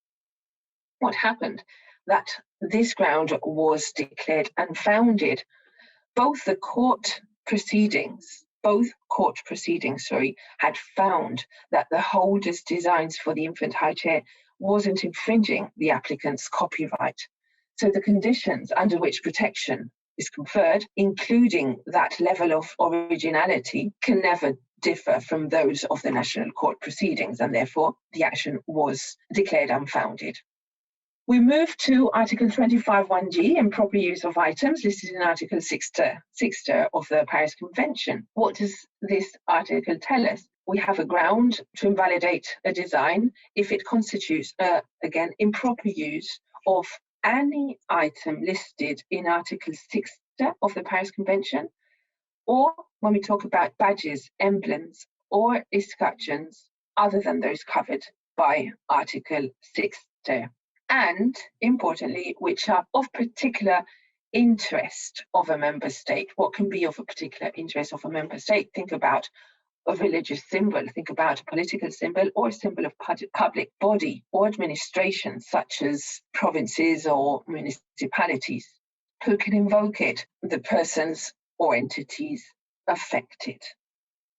What happened? That this ground was declared unfounded. Both court proceedings had found that the holder's designs for the infant high chair wasn't infringing the applicant's copyright. So the conditions under which protection is conferred, including that level of originality, can never differ from those of the national court proceedings, and therefore the action was declared unfounded. We move to Article 25.1g, improper use of items, listed in Article 6 of the Paris Convention. What does this article tell us? We have a ground to invalidate a design if it constitutes, again, improper use of any item listed in Article 6 of the Paris Convention, or when we talk about badges, emblems, or escutcheons other than those covered by Article 6, and importantly, which are of particular interest of a member state. What can be of a particular interest of a member state? Think about a religious symbol, think about a political symbol, or a symbol of public body or administration, such as provinces or municipalities. Who can invoke it? The persons or entities affected.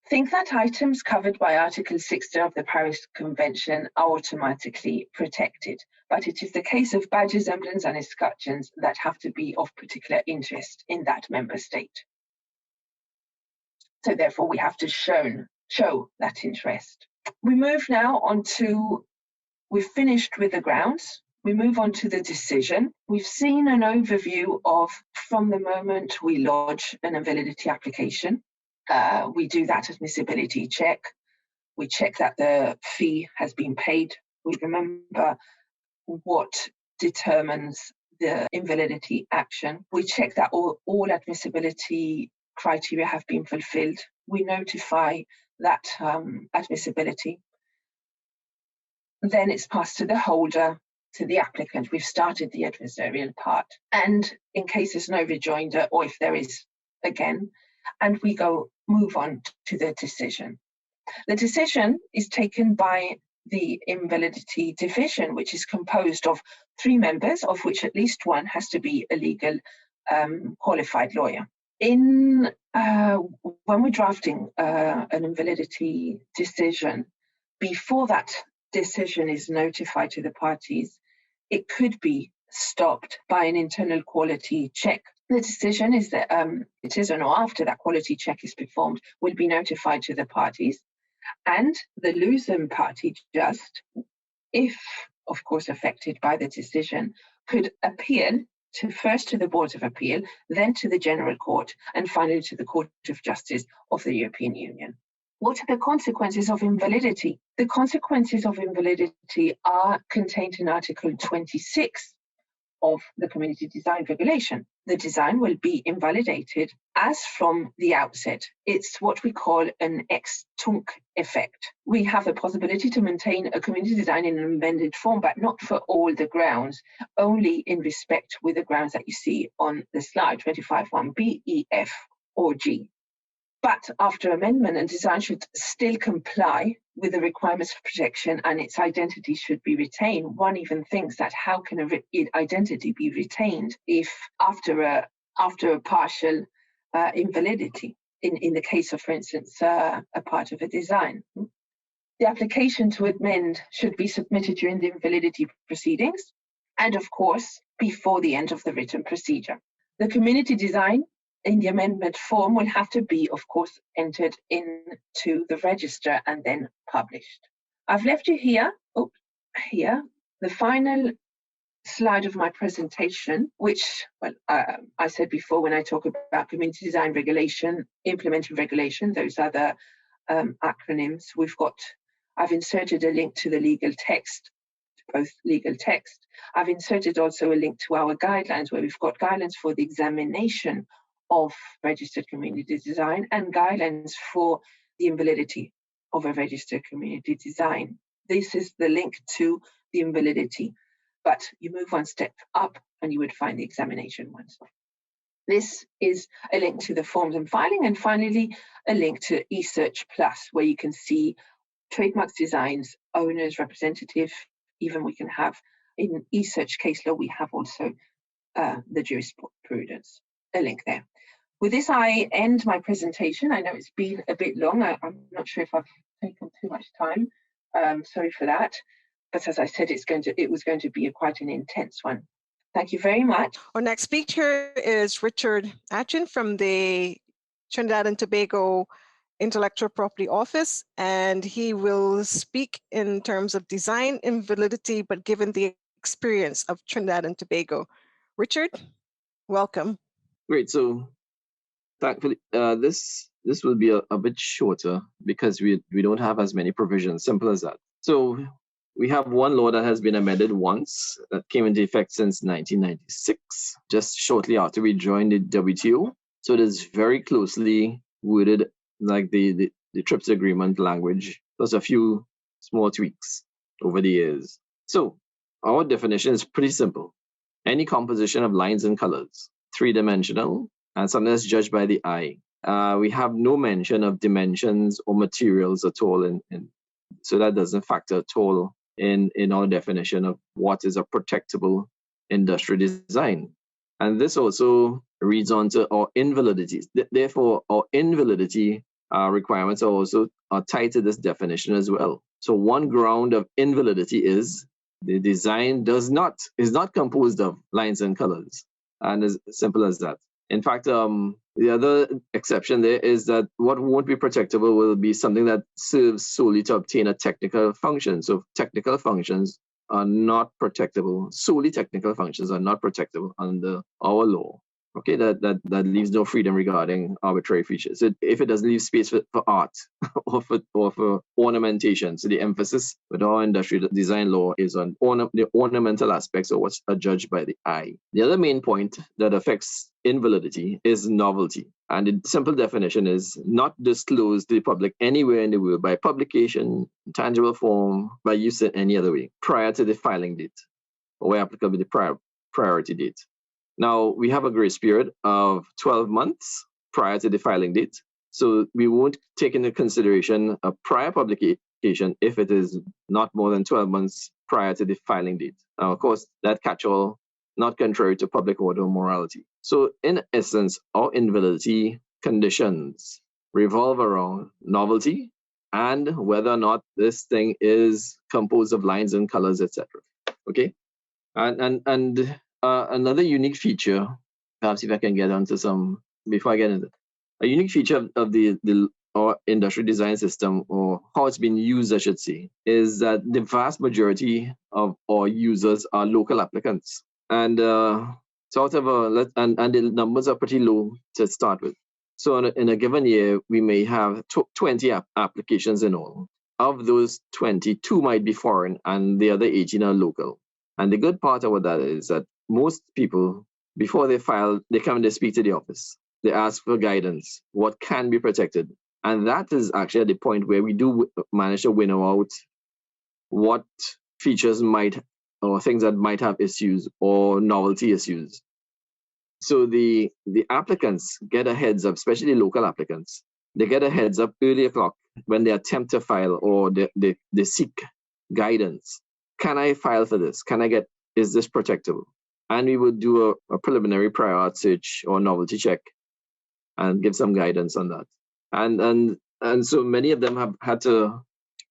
Think that items covered by Article 6 of the Paris Convention are automatically protected, but it is the case of badges, emblems, and escutcheons that have to be of particular interest in that member state. So therefore, we have to show that interest. We move now on to, we've finished with the grounds. We move on to the decision. We've seen an overview of from the moment we lodge an invalidity application. We do that admissibility check. We check that the fee has been paid. We remember what determines the invalidity action. We check that all admissibility criteria have been fulfilled. We notify that admissibility. Then it's passed to the holder to the applicant. We've started the adversarial part. And in case there's no rejoinder, or if there is again, and we move on to the decision. The decision is taken by the invalidity division, which is composed of 3 members, of which at least one has to be a legal qualified lawyer. When we're drafting an invalidity decision, before that decision is notified to the parties, it could be stopped by an internal quality check. The decision is that decision or after that quality check is performed will be notified to the parties, and the losing party, just if of course affected by the decision, could appeal first to the Board of Appeal, then to the General Court, and finally to the Court of Justice of the European Union. What are the consequences of invalidity? The consequences of invalidity are contained in Article 26 of the Community Design Regulation. The design will be invalidated as from the outset. It's what we call an ex tunc effect. We have the possibility to maintain a community design in an amended form, but not for all the grounds, only in respect with the grounds that you see on the slide, 25(1)(b), E, F, or G. But after amendment, a design should still comply with the requirements for protection, and its identity should be retained. One even thinks that how can an identity be retained if after a partial invalidity, in the case of, for instance, a part of a design. The application to amend should be submitted during the invalidity proceedings, and of course, before the end of the written procedure. The community design in the amendment form will have to be, of course, entered into the register and then published. I've left you here, the final slide of my presentation, which, well, I said before when I talk about community design regulation, implementing regulation, those are the acronyms. I've inserted a link to the legal text, both legal text. I've inserted also a link to our guidelines, where we've got guidelines for the examination of registered community design and guidelines for the invalidity of a registered community design. This is the link to the invalidity, but you move one step up and you would find the examination ones. This is a link to the forms and filing, and finally a link to eSearch Plus, where you can see trademarks, designs, owners, representative. Even we can have in eSearch case law, we have also the jurisprudence, a link there. With this, I end my presentation. I know it's been a bit long. I'm not sure if I've taken too much time. Sorry for that. But as I said, it was going to be quite an intense one. Thank you very much. Our next speaker is Richard Atchin from the Trinidad and Tobago Intellectual Property Office, and he will speak in terms of design invalidity, but given the experience of Trinidad and Tobago. Richard, welcome. Great. So thankfully, this will be a bit shorter because we don't have as many provisions. Simple as that. So we have one law that has been amended once, that came into effect since 1996, just shortly after we joined the WTO. So it is very closely worded like the TRIPS agreement language, plus a few small tweaks over the years. So our definition is pretty simple. Any composition of lines and colors, three-dimensional, and something that's judged by the eye. We have no mention of dimensions or materials at all, so that doesn't factor at all in our definition of what is a protectable industrial design. And this also reads on to our invalidities. Therefore, our invalidity requirements are also tied to this definition as well. So one ground of invalidity is the design is not composed of lines and colors, and as simple as that. In fact, the other exception there is that what won't be protectable will be something that serves solely to obtain a technical function. So technical functions are not protectable. Solely technical functions are not protectable under our law. Okay, that leaves no freedom regarding arbitrary features. If it doesn't leave space for art or for ornamentation. So the emphasis with our industrial design law is on the ornamental aspects of what's judged by the eye. The other main point that affects invalidity is novelty. And the simple definition is not disclosed to the public anywhere in the world by publication, in tangible form, by use in any other way prior to the filing date. or where applicable, the priority date. Now, we have a grace period of 12 months prior to the filing date. So we won't take into consideration a prior publication if it is not more than 12 months prior to the filing date. Now, of course, that catch-all not contrary to public order or morality. So in essence, our invalidity conditions revolve around novelty and whether or not this thing is composed of lines and colors, etc. Okay, and another unique feature, perhaps if I can get onto some before I get into a unique feature of our industrial design system, or how it's been used, I should say, is that the vast majority of our users are local applicants, and sort of and the numbers are pretty low to start with. So in a given year, we may have 20 applications in all. Of those 20, 2 might be foreign, and the other 18 are local. And the good part about that is that most people, before they file, they come and they speak to the office. They ask for guidance, what can be protected. And that is actually at the point where we do manage to winnow out what features might, or things that might have issues or novelty issues. So the applicants get a heads up, especially local applicants. They get a heads up early o'clock when they attempt to file or they seek guidance. Can I file for this? Is this protectable? And we would do a preliminary prior art search or novelty check and give some guidance on that. And so many of them have had to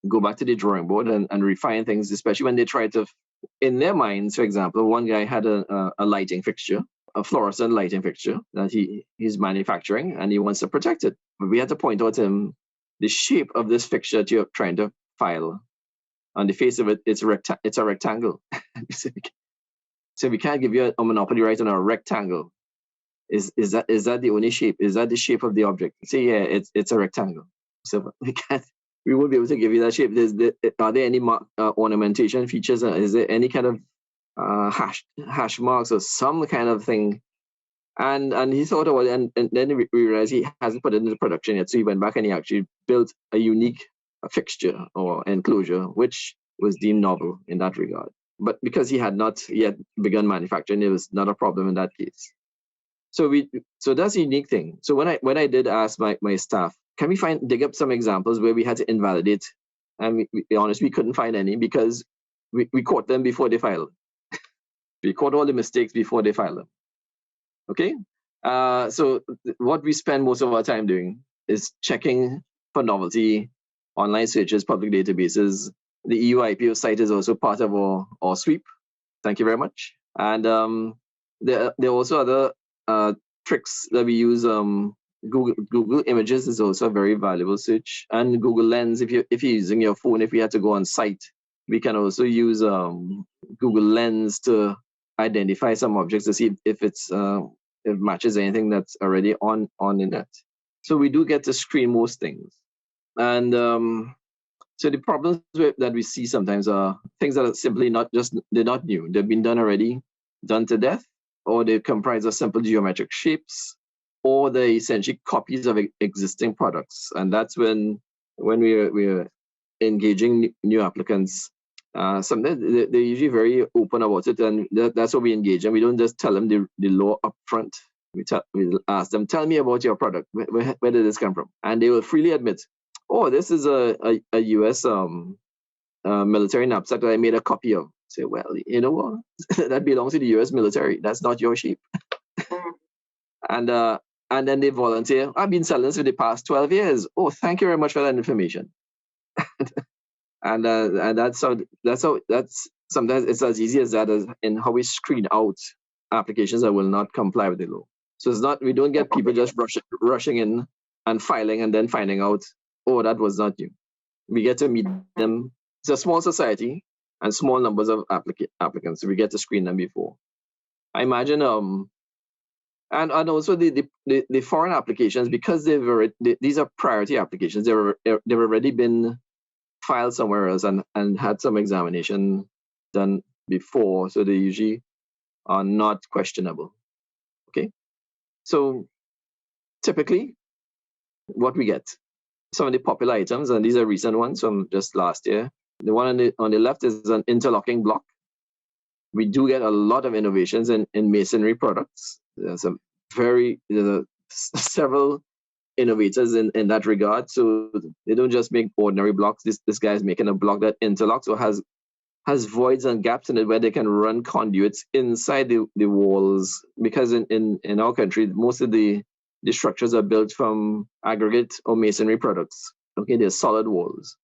go back to the drawing board and refine things, especially when they try to, in their minds, for example, one guy had a lighting fixture, a fluorescent lighting fixture that he's manufacturing, and he wants to protect it. But we had to point out to him the shape of this fixture that you're trying to file. On the face of it, it's a rectangle. So we can't give you a monopoly right on a rectangle. Is that the only shape? Is that the shape of the object? Say, yeah, it's a rectangle. So we won't be able to give you that shape. Are there any ornamentation features? Is there any kind of hash marks or some kind of thing? And he thought about it, and then we realized he hasn't put it into production yet. So he went back and he actually built a unique fixture or enclosure, which was deemed novel in that regard. But because he had not yet begun manufacturing, it was not a problem in that case. So that's a unique thing. So when I did ask my staff, can we dig up some examples where we had to invalidate? And we be honest, we couldn't find any because we caught them before they filed. We caught all the mistakes before they filed them. Okay. So what we spend most of our time doing is checking for novelty, online searches, public databases. The EUIPO site is also part of our sweep. Thank you very much. And there are also other tricks that we use. Google Images is also a very valuable search, and Google Lens. If you're using your phone, if you had to go on site, we can also use Google Lens to identify some objects to see if it matches anything that's already on the net. So we do get to screen most things, and so the problems that we see sometimes are things that are simply they're not new. They've been done already, done to death, or they comprise of simple geometric shapes, or they're essentially copies of existing products. And that's when we're engaging new applicants. Sometimes they're usually very open about it, and that's what we engage. And we don't just tell them the law up front. We ask them, tell me about your product. Where did this come from? And they will freely admit, oh, this is a US military knapsack that I made a copy of. Say, well, you know what? That belongs to the US military. That's not your shape. And then they volunteer. I've been selling this for the past 12 years. Oh, thank you very much for that information. and that's sometimes it's as easy as that, as in how we screen out applications that will not comply with the law. So it's not, we don't get people just rushing in and filing and then finding out, oh, that was not you. We get to meet them. It's a small society and small numbers of applicants. So we get to screen them before. I imagine, and also the foreign applications, because these are priority applications. They've already been filed somewhere else and had some examination done before, so they usually are not questionable. Okay, so typically, what we get, some of the popular items, and these are recent ones from just last year. The one on the left is an interlocking block. we do get a lot of innovations in masonry products. There's several innovators in that regard. So they don't just make ordinary blocks. This guy is making a block that interlocks or has voids and gaps in it where they can run conduits inside the walls. Because in our country, most of the structures are built from aggregate or masonry products. Okay, they're solid walls.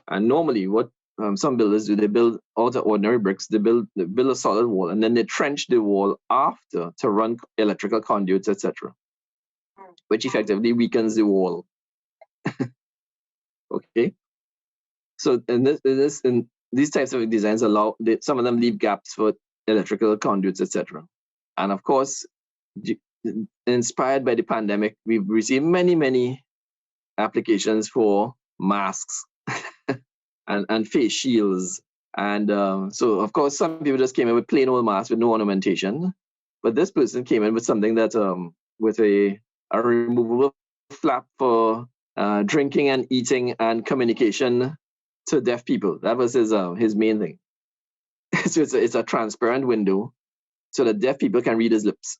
And normally what some builders do, they build out of ordinary bricks, they build a solid wall, and then they trench the wall after to run electrical conduits, etc., which effectively weakens the wall. Okay, so in these types of designs some of them leave gaps for electrical conduits, etc. And of course, inspired by the pandemic, we've received many applications for masks and face shields. And so, of course, some people just came in with plain old masks with no ornamentation. But this person came in with something that, with a removable flap for drinking and eating and communication to deaf people. That was his main thing. So it's a transparent window so that deaf people can read his lips.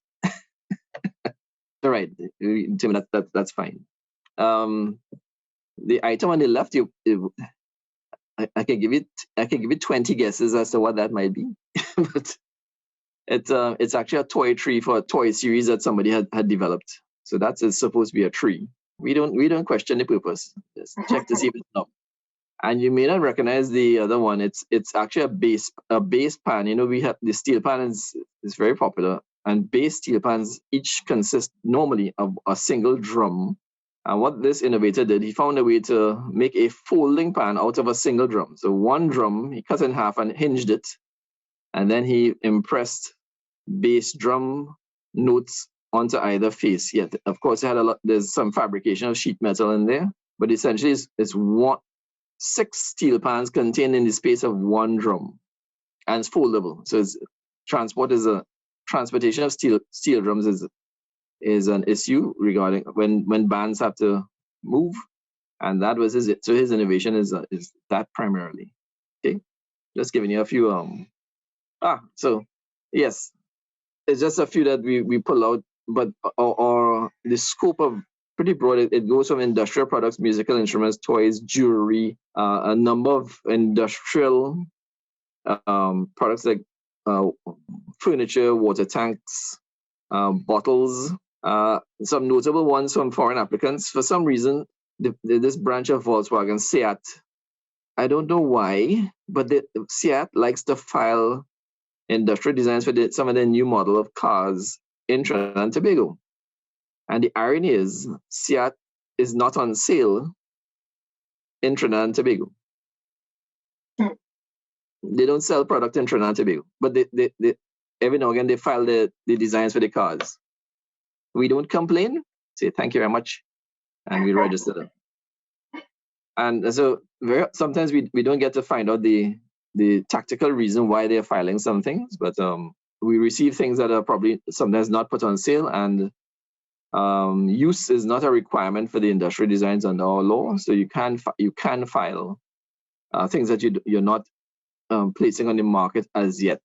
All right, Tim, that's fine. The item on the left, I can give it 20 guesses as to what that might be. But it's actually a toy tree for a toy series that somebody had developed. So it's supposed to be a tree. We don't question the purpose. Just check to see if it's not. And you may not recognize the other one. It's actually a base pan. You know, we have the steel pan is very popular, and base steel pans each consist normally of a single drum. And what this innovator did, he found a way to make a folding pan out of a single drum. So one drum, he cut in half and hinged it. And then he impressed bass drum notes onto either face. Yet, of course, there's some fabrication of sheet metal in there, but essentially it's 6 steel pans contained in the space of one drum. And it's foldable. So transportation of steel drums is an issue regarding when bands have to move, and that was his innovation is that primarily. Okay, just giving you a few so yes, it's just a few that we pull out, but or the scope of pretty broad. It goes from industrial products, musical instruments, toys, jewelry, a number of industrial products like furniture, water tanks, bottles. Some notable ones from foreign applicants. For some reason, this branch of Volkswagen, Seat, I don't know why, but Seat likes to file industrial designs for some of the new model of cars in Trinidad and Tobago. And the irony is, Seat is not on sale in Trinidad and Tobago. They don't sell product in Trinidad and Tobago, but they every now and again they file the designs for the cars. We don't complain, say thank you very much, and we register them. And so sometimes we don't get to find out the tactical reason why they're filing some things, but we receive things that are probably sometimes not put on sale, and use is not a requirement for the industrial designs under our law. So you can file things that you're not placing on the market as yet.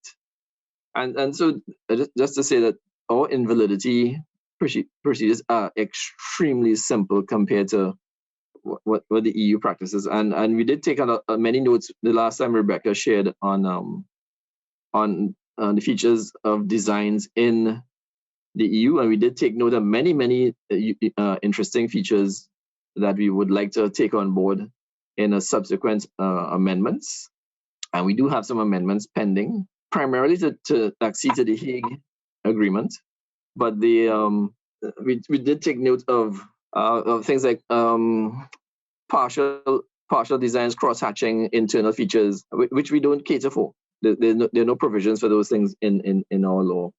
And so just to say that our invalidity procedures are extremely simple compared to what the EU practices, and we did take on many notes the last time Rebecca shared on the features of designs in the EU, and we did take note of many interesting features that we would like to take on board in a subsequent amendments, and we do have some amendments pending, primarily to accede to the Hague Agreement. But we did take note of things like partial designs, cross-hatching, internal features, which we don't cater for. There are no provisions for those things in our law.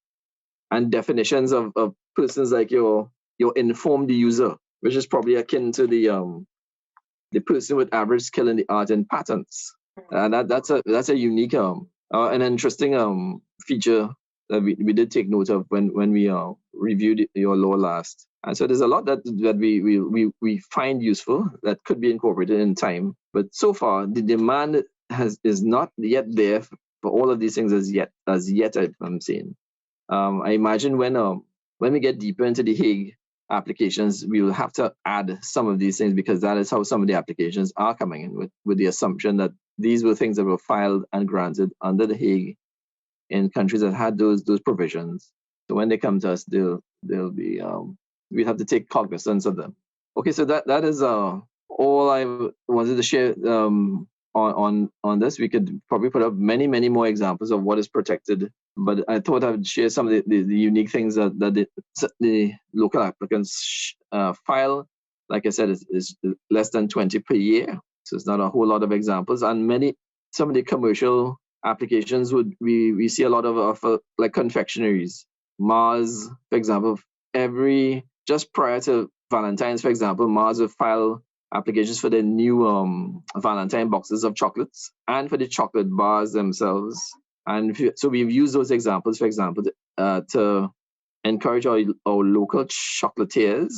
And definitions of persons like your informed user, which is probably akin to the person with average skill in the art and patents. And that's a unique an interesting feature that we did take note of when we reviewed your law last. And so there's a lot that we find useful that could be incorporated in time. But so far, the demand is not yet there for all of these things as yet. I'm saying. I imagine when we get deeper into the Hague applications, we will have to add some of these things, because that is how some of the applications are coming in, with the assumption that these were things that were filed and granted under the Hague in countries that had those provisions. So when they come to us, they'll be we have to take cognizance of them. Okay, so that is all I wanted to share on this. We could probably put up many more examples of what is protected, but I thought I would share some of the unique things that the local applicants file. Like I said, is less than 20 per year, so it's not a whole lot of examples. And some of the commercial applications we see a lot of like confectionaries. Mars, for example, just prior to Valentine's, for example, Mars will file applications for the new Valentine boxes of chocolates and for the chocolate bars themselves. And so we've used those examples, for example, to encourage our local chocolatiers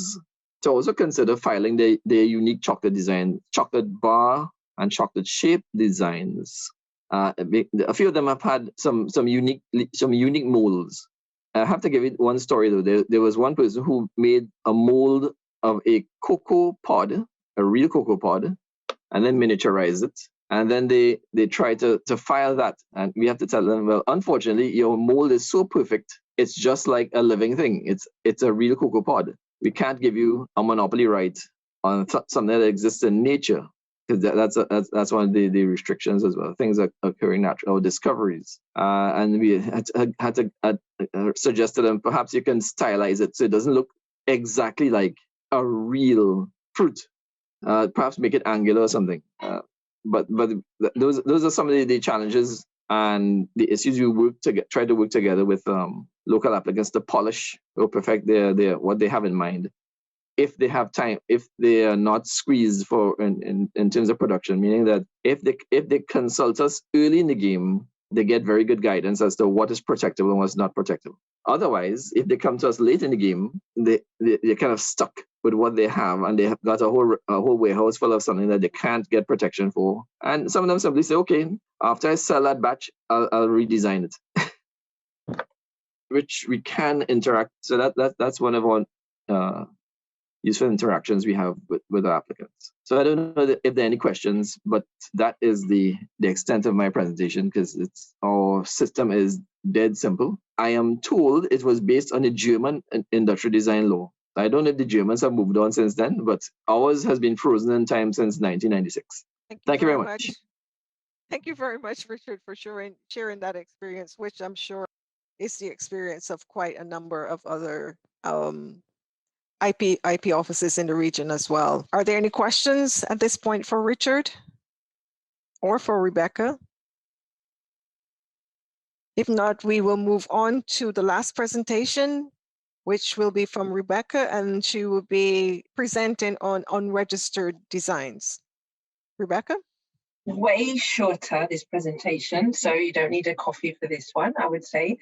to also consider filing their unique chocolate design, chocolate bar and chocolate shape designs. A few of them have had some unique molds. I have to give it one story though. There was one person who made a mold of a cocoa pod, a real cocoa pod, and then miniaturized it. And then they tried to file that. And we have to tell them, well, unfortunately, your mold is so perfect, it's just like a living thing. It's a real cocoa pod. We can't give you a monopoly right on something that exists in nature, because that's one of the restrictions as well. Things are occurring naturally, or discoveries. And we had to suggest to them, perhaps you can stylize it so it doesn't look exactly like a real fruit. Perhaps make it angular or something. But those are some of the challenges and the issues we try to work together with local applicants to polish or perfect their what they have in mind. If they have time, if they are not squeezed in terms of production, meaning that if they consult us early in the game, they get very good guidance as to what is protectable and what's not protectable. Otherwise, if they come to us late in the game, they're kind of stuck with what they have, and they have got a whole warehouse full of something that they can't get protection for. And some of them simply say, okay, after I sell that batch, I'll redesign it, which we can interact. So that's one of our useful interactions we have with our applicants. So I don't know if there are any questions, but that is the extent of my presentation, because our system is dead simple. I am told it was based on a German industrial design law. I don't know if the Germans have moved on since then, but ours has been frozen in time since 1996. Thank you very much. Thank you very much, Richard, for sharing that experience, which I'm sure is the experience of quite a number of other IP offices in the region as well. Are there any questions at this point for Richard or for Rebecca? If not, we will move on to the last presentation, which will be from Rebecca, and she will be presenting on unregistered designs. Rebecca? Way shorter, this presentation, so you don't need a coffee for this one, I would say.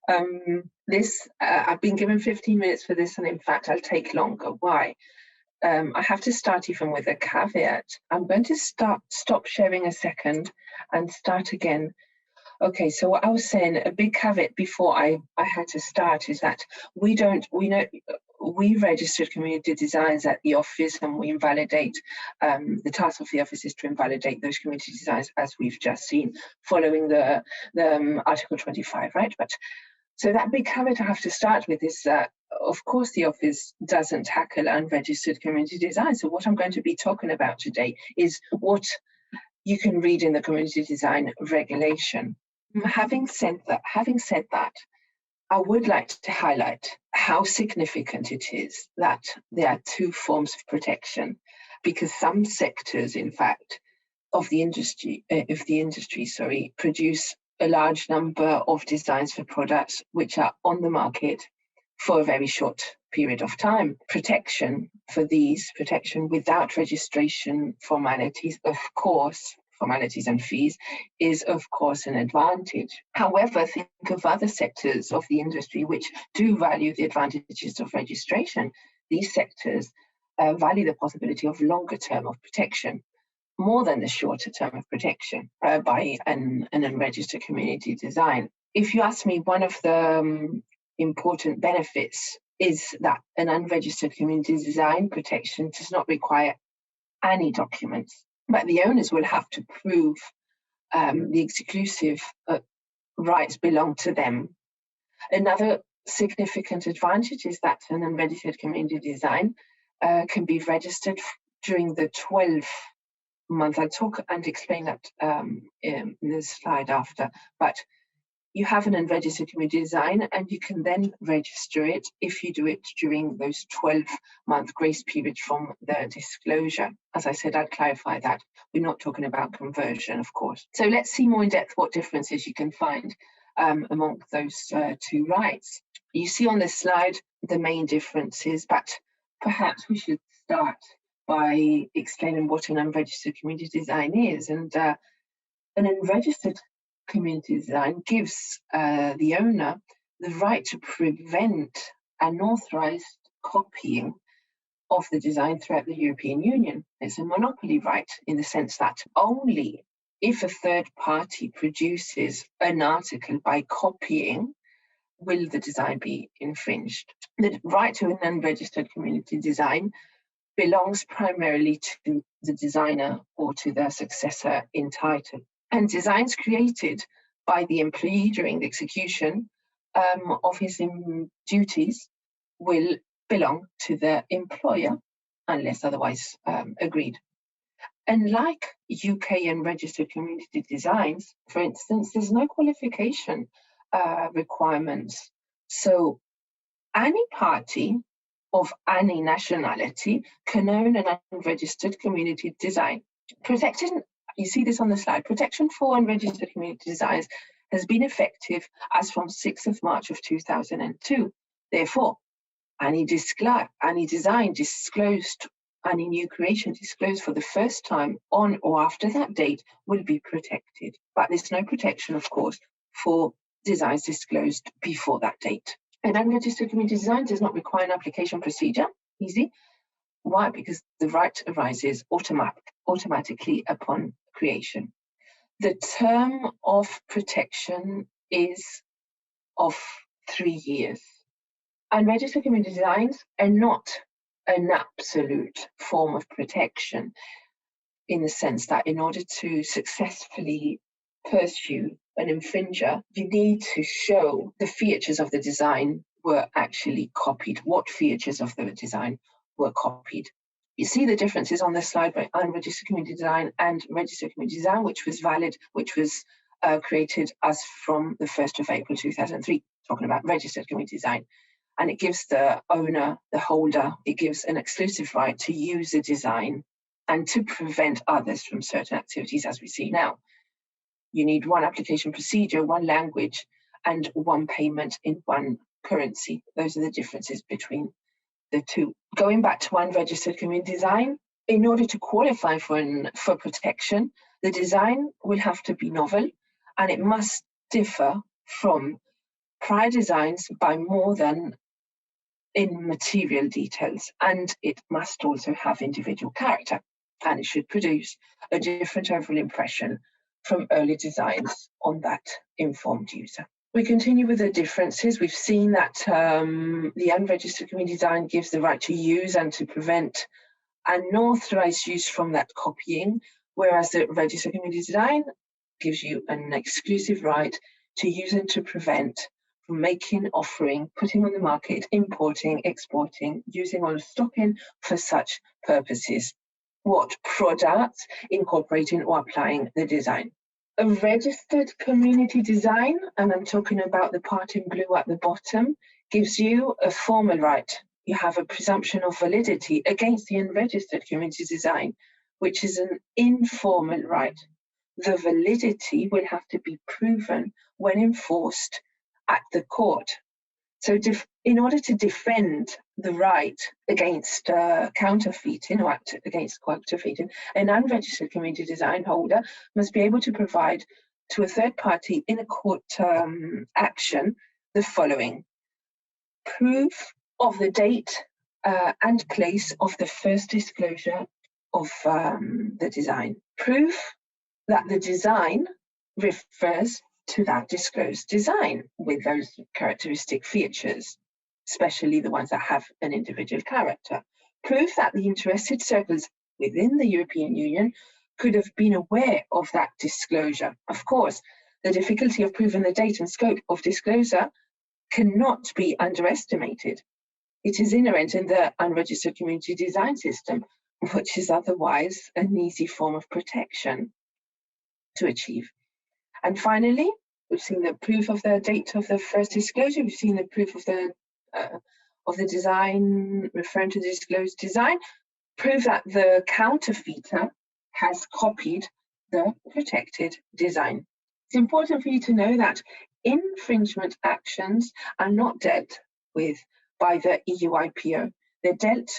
I've been given 15 minutes for this, and in fact, I'll take longer. Why? I have to start even with a caveat. I'm going to stop sharing a second and start again. Okay, so what I was saying, a big caveat before I had to start is that we registered community designs at the office, and we invalidate, the task of the office is to invalidate those community designs, as we've just seen, following the Article 25, right? But so that big caveat I have to start with is that, of course, the office doesn't tackle unregistered community design. So what I'm going to be talking about today is what you can read in the community design regulation. Having said that, I would like to highlight how significant it is that there are two forms of protection, because some sectors, in fact, of the industry, produce a large number of designs for products which are on the market for a very short period of time. Protection without registration formalities, of course, formalities and fees, is of course an advantage. However, think of other sectors of the industry which do value the advantages of registration. These sectors value the possibility of longer term of protection. more than the shorter term of protection by an unregistered community design. If you ask me, one of the important benefits is that an unregistered community design protection does not require any documents, but the owners will have to prove the exclusive rights belong to them. Another significant advantage is that an unregistered community design can be registered during the 12-month. I'll talk and explain that in the slide after, but you have an unregistered community design and you can then register it if you do it during those 12-month grace periods from the disclosure. As I said, I'll clarify that. We're not talking about conversion, of course. So let's see more in depth what differences you can find among those two rights. You see on this slide the main differences, but perhaps we should start by explaining what an unregistered community design is. And an unregistered community design gives the owner the right to prevent unauthorized copying of the design throughout the European Union. It's a monopoly right in the sense that only if a third party produces an article by copying will the design be infringed. The right to an unregistered community design belongs primarily to the designer or to their successor in title. And designs created by the employee during the execution of his duties will belong to the employer unless otherwise agreed. Unlike UK unregistered community designs, for instance, there's no qualification requirements. So any party of any nationality can own an unregistered community design. Protection, you see this on the slide, protection for unregistered community designs has been effective as from 6th of March of 2002. Therefore, any design disclosed, any new creation disclosed for the first time on or after that date will be protected. But there's no protection, of course, for designs disclosed before that date. An unregistered community design does not require an application procedure. Easy. Why? Because the right arises automatically upon creation. The term of protection is of 3 years. Unregistered community designs are not an absolute form of protection in the sense that in order to successfully pursue an infringer, you need to show the features of the design were actually copied, what features of the design were copied. You see the differences on this slide by unregistered community design and registered community design, which was valid, which was created as from the 1st of April 2003, talking about registered community design. And it gives the owner, the holder, it gives an exclusive right to use the design and to prevent others from certain activities as we see now. You need one application procedure, one language, and one payment in one currency. Those are the differences between the two. Going back to unregistered community design, in order to qualify for protection, the design will have to be novel and it must differ from prior designs by more than in material details, and it must also have individual character, and it should produce a different overall impression from early designs on that informed user. We continue with the differences. We've seen that the unregistered community design gives the right to use and to prevent unauthorized use from that copying, whereas the registered community design gives you an exclusive right to use and to prevent from making, offering, putting on the market, importing, exporting, using or stocking for such purposes. What products, incorporating or applying the design. A registered community design, and I'm talking about the part in blue at the bottom, gives you a formal right. You have a presumption of validity against the unregistered community design, which is an informal right. The validity will have to be proven when enforced at the court. So in order to defend the right against counterfeiting or act against counterfeiting, an unregistered community design holder must be able to provide to a third party in a court action the following: proof of the date and place of the first disclosure of the design, Prove that the design refers to that disclosed design with those characteristic features, especially the ones that have an individual character. Prove that the interested circles within the European Union could have been aware of that disclosure. Of course, the difficulty of proving the date and scope of disclosure cannot be underestimated. It is inherent in the unregistered community design system, which is otherwise an easy form of protection to achieve. And finally, we've seen the proof of the date of the first disclosure. We've seen the proof of the design referring to the disclosed design. Prove that the counterfeiter has copied the protected design. It's important for you to know that infringement actions are not dealt with by the EUIPO. They're dealt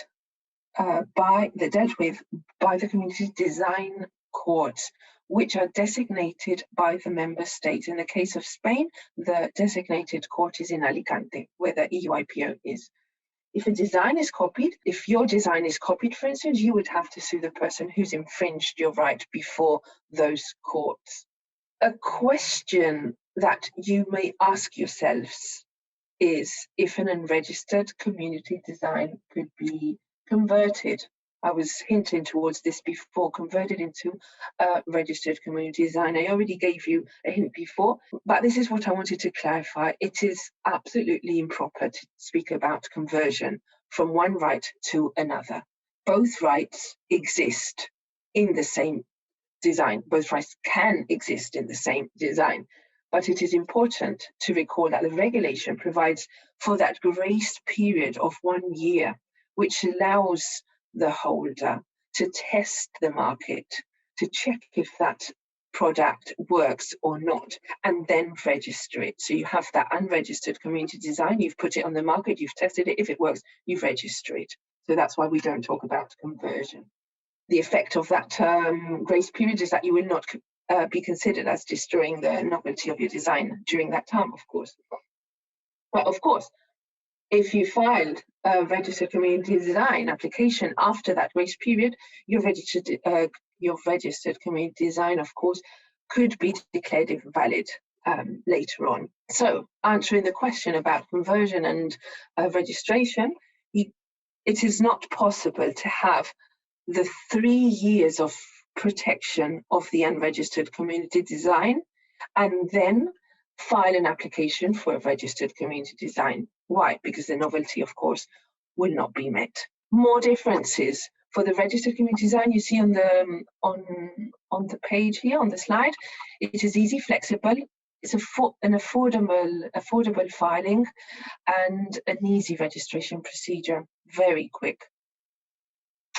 with by the community design courts, which are designated by the member states. In the case of Spain, the designated court is in Alicante, where the EUIPO is. If a design is copied, if your design is copied, for instance, you would have to sue the person who's infringed your right before those courts. A question that you may ask yourselves is if an unregistered community design could be converted. I was hinting towards this before, converted into a registered community design. I already gave you a hint before, but this is what I wanted to clarify. It is absolutely improper to speak about conversion from one right to another. Both rights exist in the same design. Both rights can exist in the same design. But it is important to recall that the regulation provides for that grace period of 1 year, which allows the holder to test the market, to check if that product works or not, and then register it. So you have that unregistered community design, you've put it on the market, you've tested it, if it works, you register it. So that's why we don't talk about conversion. The effect of that grace period is that you will not be considered as destroying the novelty of your design during that time, of course. But of course, if you filed a registered community design application after that grace period, your registered community design, of course, could be declared invalid later on. So, answering the question about conversion and registration, it is not possible to have the 3 years of protection of the unregistered community design and then file an application for a registered community design. Why? Because the novelty, of course, will not be met. More differences for the registered community design you see on the page here on the slide. It is easy, flexible. It's an affordable filing and an easy registration procedure, very quick.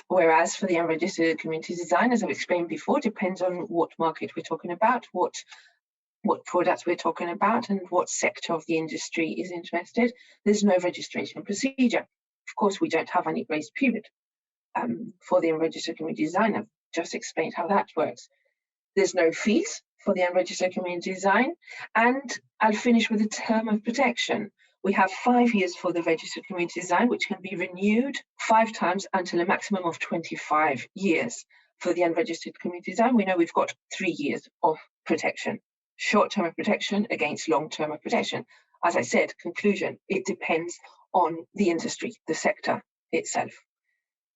Whereas for the unregistered community design, as I've explained before, depends on what market we're talking about, what products we're talking about, and what sector of the industry is interested. There's no registration procedure. Of course, we don't have any grace period for the unregistered community design. I've just explained how that works. There's no fees for the unregistered community design, and I'll finish with a term of protection. We have 5 years for the registered community design, which can be renewed 5 times until a maximum of 25 years. For the unregistered community design, we know we've got 3 years of protection. Short-term of protection against long-term of protection. As I said, conclusion, it depends on the industry, the sector itself.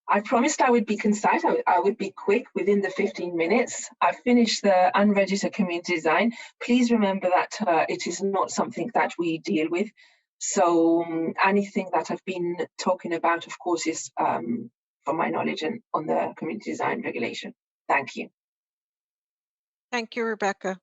I promised I would be concise, I would be quick within the 15 minutes. I finished the unregistered community design. Please remember that it is not something that we deal with. So anything that I've been talking about, of course, is from my knowledge and on the community design regulation. Thank you. Thank you, Rebecca.